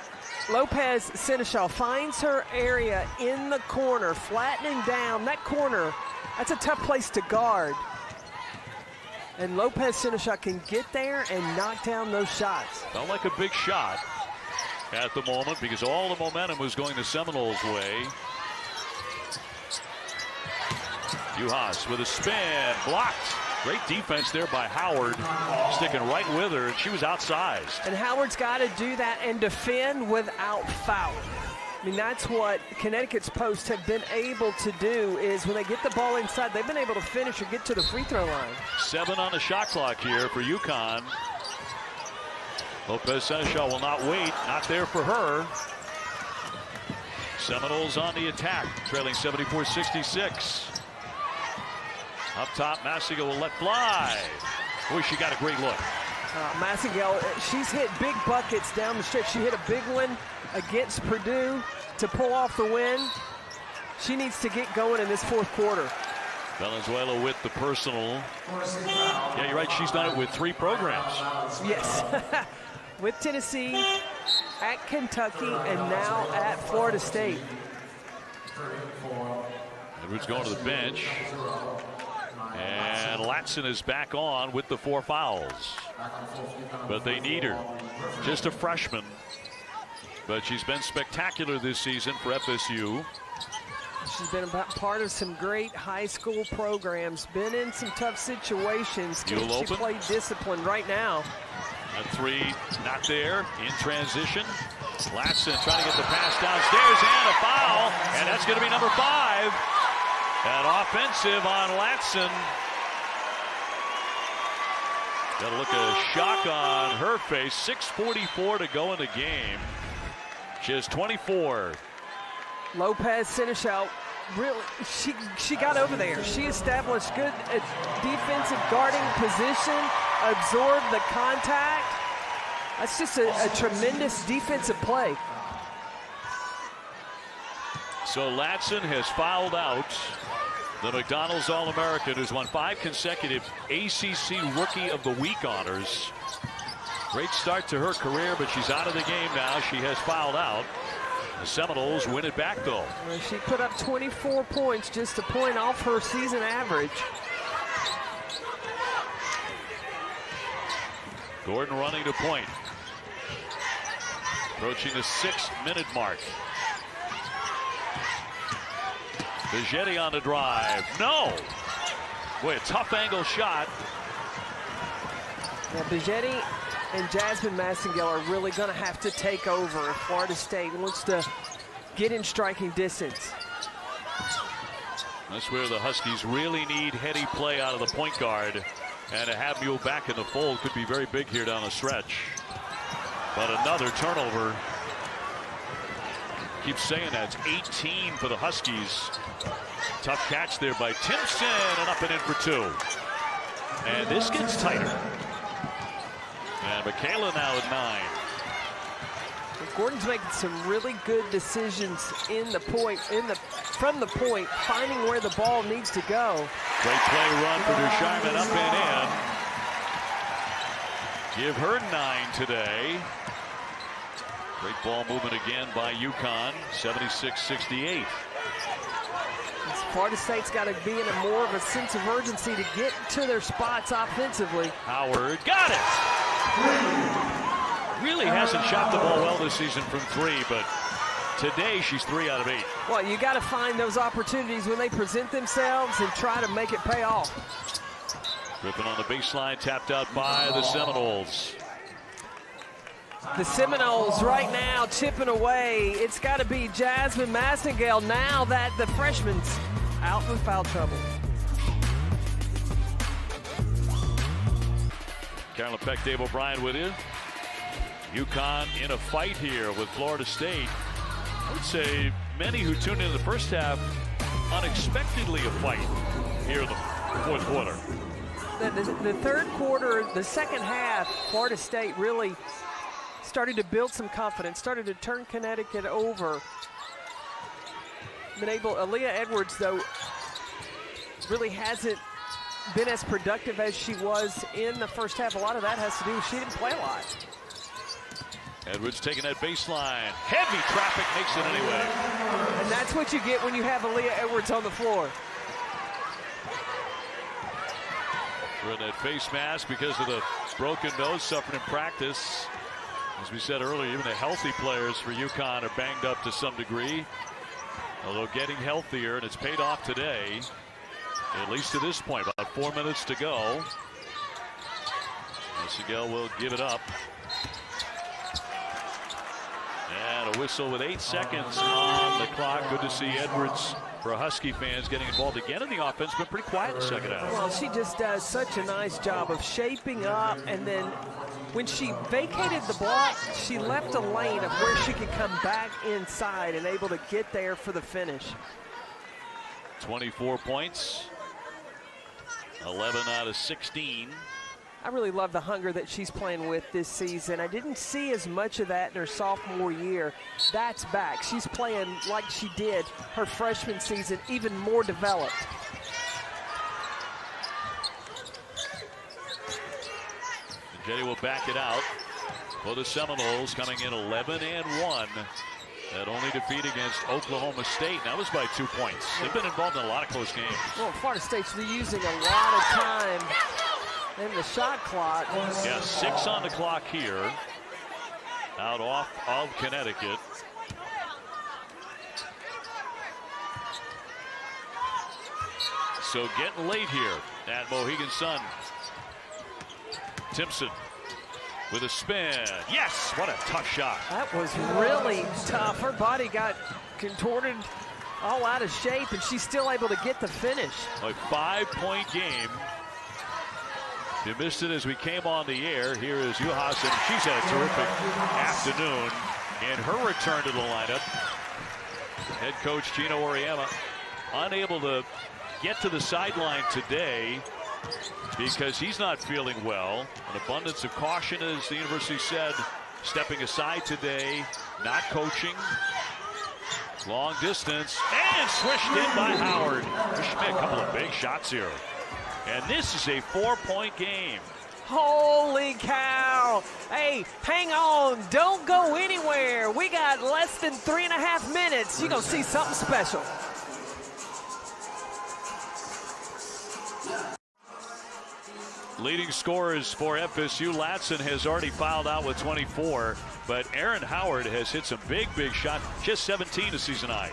Lopez Seneschal finds her area in the corner, flattening down. That corner, that's a tough place to guard. And Lopez Seneschal can get there and knock down those shots. Felt like a big shot at the moment because all the momentum was going the Seminoles' way. Juhas with a spin, blocked. Great defense there by Howard, sticking right with her, and she was outsized. And Howard's got to do that and defend without foul. I mean, that's what Connecticut's posts have been able to do, is when they get the ball inside, they've been able to finish or get to the free throw line. 7 on the shot clock here for UConn. Lopez Seneschal will not wait, not there for her. Seminoles on the attack, trailing 74-66. Up top, Massiga will let fly. Boy, she got a great look. Massiga, she's hit big buckets down the stretch. She hit a big one against Purdue to pull off the win. She needs to get going in this fourth quarter. Valenzuela with the personal. Yeah, you're right. She's done it with 3 programs. Yes. With Tennessee, at Kentucky, and now at Florida State. Edwards going to the bench. And Latson is back on with the 4 fouls. But they need her. Just a freshman. But she's been spectacular this season for FSU. She's been part of some great high school programs. Been in some tough situations. Can she play discipline right now? A 3 not there in transition. Latson trying to get the pass downstairs and a foul. And that's going to be number 5. And offensive on Latson. Got to look at a shock on her face. 6:44 to go in the game. She has 24. Lopez Seneschal, really, she got over there. She established good defensive guarding position, absorbed the contact. That's just a tremendous defensive play. So Latson has fouled out. The McDonald's All-American, who's won 5 consecutive ACC Rookie of the Week honors. Great start to her career, but she's out of the game now. She has fouled out. The Seminoles win it back, though. Well, she put up 24 points, just a point off her season average. Gordon running to point. Approaching the 6-minute mark. Bigetti on the drive. No! Boy, a tough angle shot. Yeah, Bigetti and Jasmine Massengale are really going to have to take over if Florida State wants to get in striking distance. That's where the Huskies really need heady play out of the point guard. And to have Mule back in the fold could be very big here down the stretch. But another turnover. Keep saying that. It's 18 for the Huskies. Tough catch there by Timpson, and up and in for 2. And this gets tighter. And Michaela now at 9. Gordon's making some really good decisions in the point, from the point, finding where the ball needs to go. Great play run for Ducharme, up and in. Give her 9 today. Great ball movement again by UConn, 76-68. Florida State's got to be in more of a sense of urgency to get to their spots offensively. Howard got it. Really hasn't shot the ball well this season from 3, but today she's 3 out of 8. Well, you got to find those opportunities when they present themselves and try to make it pay off. Griffin on the baseline, tapped out by the Seminoles. The Seminoles right now chipping away. It's got to be Jasmine Massengill now that the freshman's out with foul trouble. Carolyn Peck, Dave O'Brien with you. UConn in a fight here with Florida State. I would say many who tuned in the first half, unexpectedly a fight here in the fourth quarter. The third quarter, the second half, Florida State really started to build some confidence, started to turn Connecticut over. Aaliyah Edwards, though, really hasn't been as productive as she was in the first half. A lot of that has to do with she didn't play a lot. Edwards taking that baseline. Heavy traffic, makes it anyway. And that's what you get when you have Aaliyah Edwards on the floor. Wearing that face mask because of the broken nose suffered in practice. As we said earlier, even the healthy players for UConn are banged up to some degree. Although getting healthier, and it's paid off today, at least to this point. About 4 minutes to go. Massengill will give it up. And a whistle with 8 seconds on the clock. Good to see Edwards, for Husky fans, getting involved again in the offense, but pretty quiet in the second half. Well, she just does such a nice job of shaping up, and then when she vacated the block, she left a lane of where she could come back inside and able to get there for the finish. 24 points, 11 out of 16. I really love the hunger that she's playing with this season. I didn't see as much of that in her sophomore year. That's back. She's playing like she did her freshman season, even more developed. Jetty will back it out for the Seminoles, coming in 11-1. That only defeat against Oklahoma State. That was by 2 points. They've been involved in a lot of close games. Well, Florida State's using a lot of time in the shot clock. Yeah, 6 on the clock here. Out off of Connecticut. So getting late here at Mohegan Sun. Timpson with a spin. Yes, what a tough shot. That was really tough. Her body got contorted, all out of shape, and she's still able to get the finish. A 5-point game. You missed it as we came on the air. Here is Juhas, and she's had a terrific afternoon in her return to the lineup. Head coach Gino Oriema unable to get to the sideline today because he's not feeling well. An abundance of caution, as the university said, stepping aside today, not coaching. Long distance, and swished in by Howard. She made a couple of big shots here. And this is a 4-point game. Holy cow. Hey, hang on. Don't go anywhere. We got less than 3.5 minutes. You're going to see something special. Leading scorers for FSU, Latson has already fouled out with 24, but Erin Howard has hit some big shots. Just 17 to season high.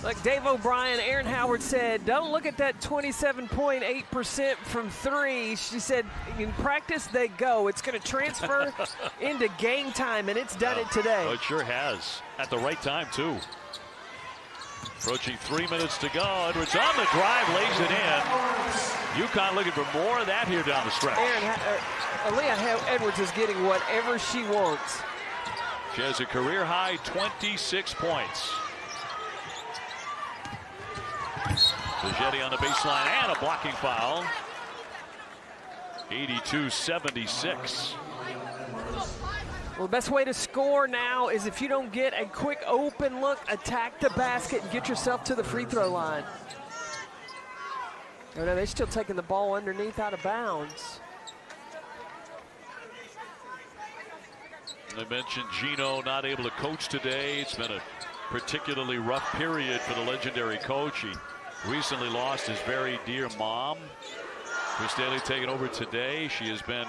Like Dave O'Brien, Erin Howard said, don't look at that 27.8% from 3. She said, in practice they go. It's going to transfer into game time, and it's done it today. Oh, it sure has. At the right time, too. Approaching 3 minutes to go. Edwards on the drive, lays it in. UConn looking for more of that here down the stretch. Aaliyah Edwards is getting whatever she wants. She has a career high 26 points. Bajeti on the baseline and a blocking foul. 82-76. Well, the best way to score now is if you don't get a quick open look, attack the basket and get yourself to the free throw line. Oh, no, they're still taking the ball underneath out of bounds. I mentioned Gino not able to coach today. It's been a particularly rough period for the legendary coach. He recently lost his very dear mom. Chris Daly taking over today. She has been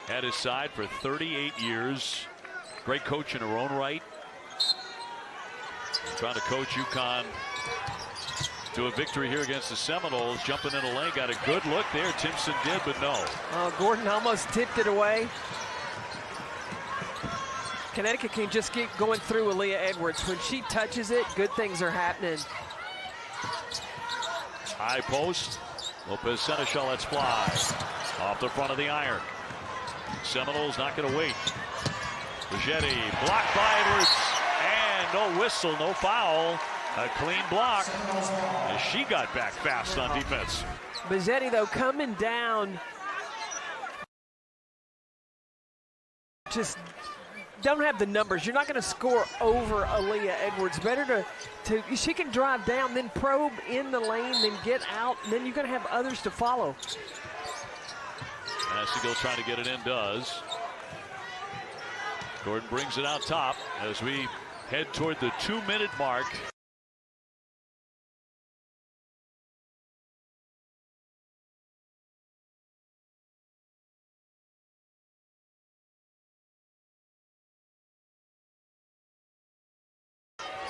at his side for 38 years. Great coach in her own right. Trying to coach UConn to a victory here against the Seminoles. Jumping in the lane, got a good look there. Timpson did, but no. Oh, Gordon almost tipped it away. Connecticut can just keep going through Aaliyah Edwards. When she touches it, good things are happening. High post. Lopez Seneschal lets fly. Off the front of the iron. Seminoles not going to wait. Bajeti blocked by Edwards. And no whistle, no foul. A clean block. As she got back fast on defense. Bajeti, though, coming down. Just don't have the numbers. You're not going to score over Aaliyah Edwards. Better to she can drive down, then probe in the lane, then get out, and then you're going to have others to follow. Massigill trying to get it in, does. Gordon brings it out top as we head toward the 2-minute mark.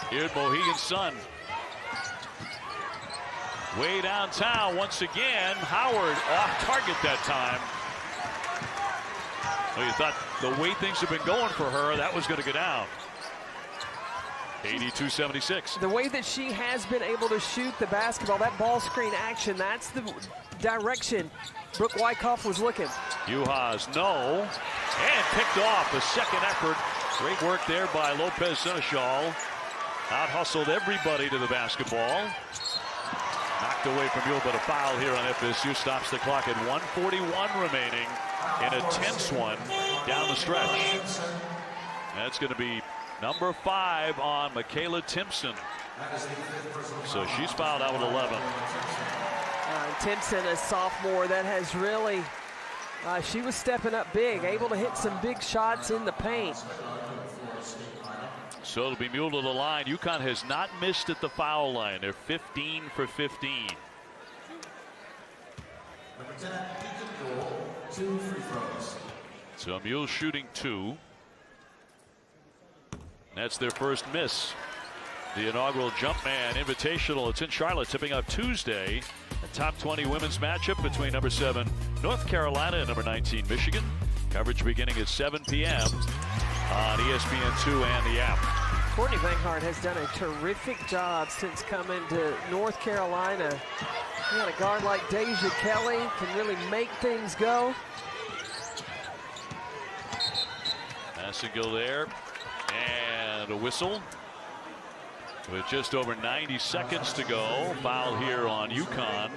Here's Mohegan Sun. Way downtown once again. Howard off target that time. Well, you thought the way things have been going for her, that was going to go down. 82-76. The way that she has been able to shoot the basketball, that ball screen action, that's the direction Brooke Wyckoff was looking. Juhas, no. And picked off a second effort. Great work there by Lopez Seneschal. Out-hustled everybody to the basketball. Knocked away from Mule, but a foul here on FSU stops the clock at 1:41 remaining in a tense one down the stretch. That's going to be number 5 on Michaela Timpson. So she's fouled out with 11. Timpson, a sophomore, that has really, she was stepping up big, able to hit some big shots in the paint. So it'll be Mule to the line. UConn has not missed at the foul line. They're 15 for 15. Number 10, goal, 2 free throws. So Mule shooting 2. That's their first miss. The inaugural Jumpman Invitational. It's in Charlotte, tipping off Tuesday. A top 20 women's matchup between number 7 North Carolina and number 19 Michigan. Coverage beginning at 7 p.m. on ESPN2 and the app. Courtney Banghart has done a terrific job since coming to North Carolina. You got a guard like Deja Kelly, can really make things go. Massigill there, and a whistle. With just over 90 seconds to go, foul here on UConn.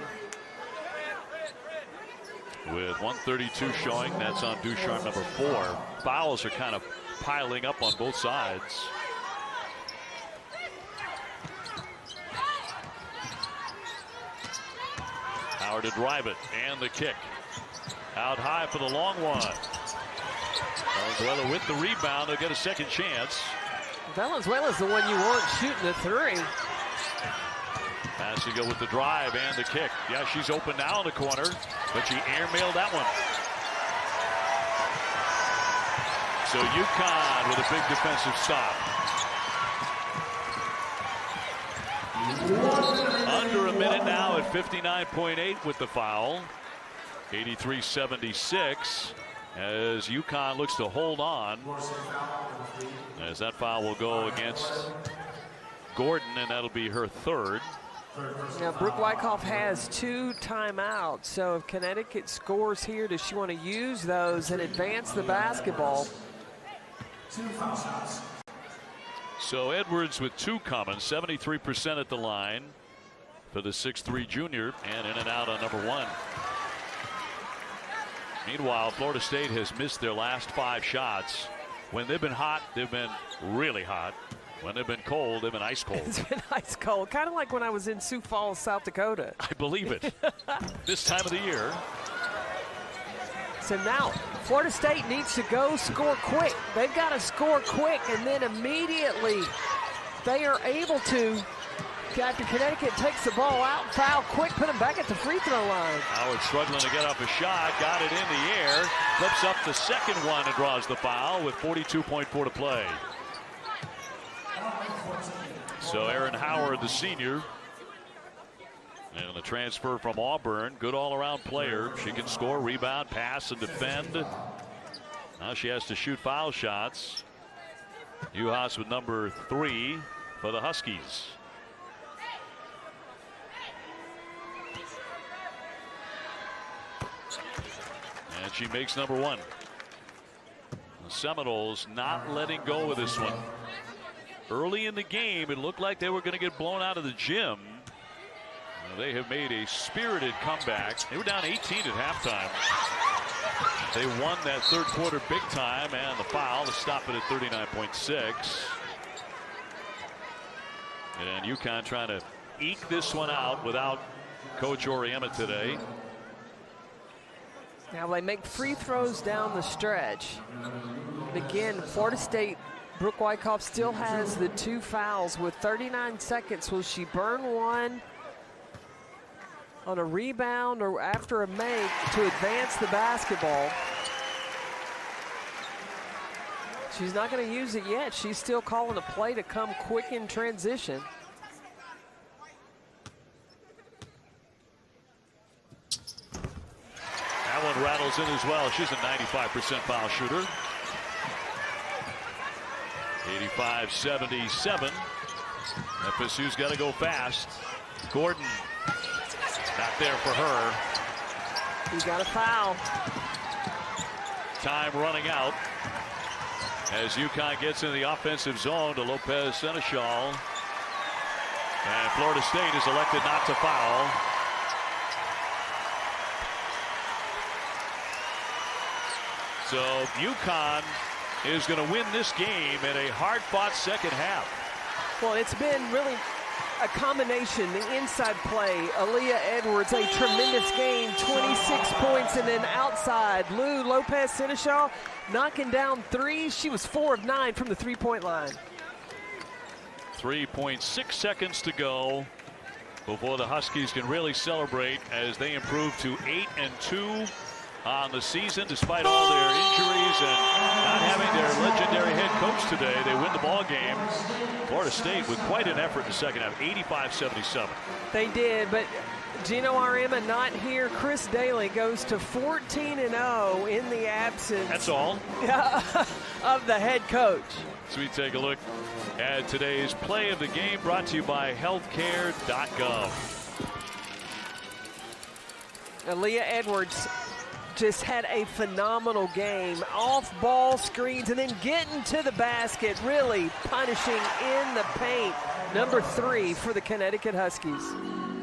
With 1:32 showing, that's on Ducharme number 4. Fouls are kind of piling up on both sides. Howard to drive it, and the kick. Out high for the long one. Valenzuela with the rebound, they'll get a second chance. Valenzuela's the one you want shooting the 3. Massigill with the drive and the kick. Yeah, she's open now in the corner, but she airmailed that one. So UConn with a big defensive stop. Under a minute now at 59.8 with the foul. 83-76 as UConn looks to hold on. As that foul will go against Gordon, and that'll be her third. Now, Brooke Wyckoff has 2 timeouts, so if Connecticut scores here, does she want to use those and advance the basketball? 2 foul shots. So Edwards with 2 coming, 73% at the line for the 6'3" junior, and in and out on number 1. Meanwhile, Florida State has missed their last 5 shots. When they've been hot, they've been really hot. When they've been cold, they've been ice cold. It's been ice cold, kind of like when I was in Sioux Falls, South Dakota. I believe it. This time of the year. So now Florida State needs to go score quick. They've got to score quick, and then immediately they are able to, after Connecticut takes the ball out, foul quick, put them back at the free throw line. Howard struggling to get up a shot, got it in the air, flips up the second one and draws the foul with 42.4 to play. So Aaron Howard, the senior, and the transfer from Auburn, good all-around player. She can score, rebound, pass, and defend. Now she has to shoot foul shots. Uhas with number 3 for the Huskies. And she makes number 1. The Seminoles not letting go of this one. Early in the game, it looked like they were going to get blown out of the gym. They have made a spirited comeback. They were down 18 at halftime. They won that third quarter big time, and the foul to stop it at 39.6. And UConn trying to eke this one out without Coach Oriema today. Now they make free throws down the stretch. And again, Florida State, Brooke Wyckoff still has the 2 fouls with 39 seconds. Will she burn one on a rebound or after a make to advance the basketball? She's not going to use it yet. She's still calling a play to come quick in transition. That one rattles in as well. She's a 95% foul shooter. 85-77. FSU's got to go fast. Gordon, not there for her. You got a foul. Time running out as UConn gets in the offensive zone to Lopez Seneschal. And Florida State is elected not to foul. So UConn is going to win this game in a hard-fought second half. Well, it's been really a combination, the inside play. Aaliyah Edwards, a tremendous game, 26 points, and then outside, Lopez Seneschal knocking down 3. She was 4 of 9 from the 3-point line. 3.6 seconds to go before the Huskies can really celebrate as they improve to 8-2 on the season, despite all their injuries and not having their legendary head coach today. They win the ball game. Florida State with quite an effort in the second half, 85-77. They did, but Gino Ariema not here. Chris Daly goes to 14-0 in the absence. That's all. Of the head coach. So we take a look at today's play of the game, brought to you by healthcare.gov. Aaliyah Edwards just had a phenomenal game. Off ball screens and then getting to the basket, really punishing in the paint. Number 3 for the Connecticut Huskies.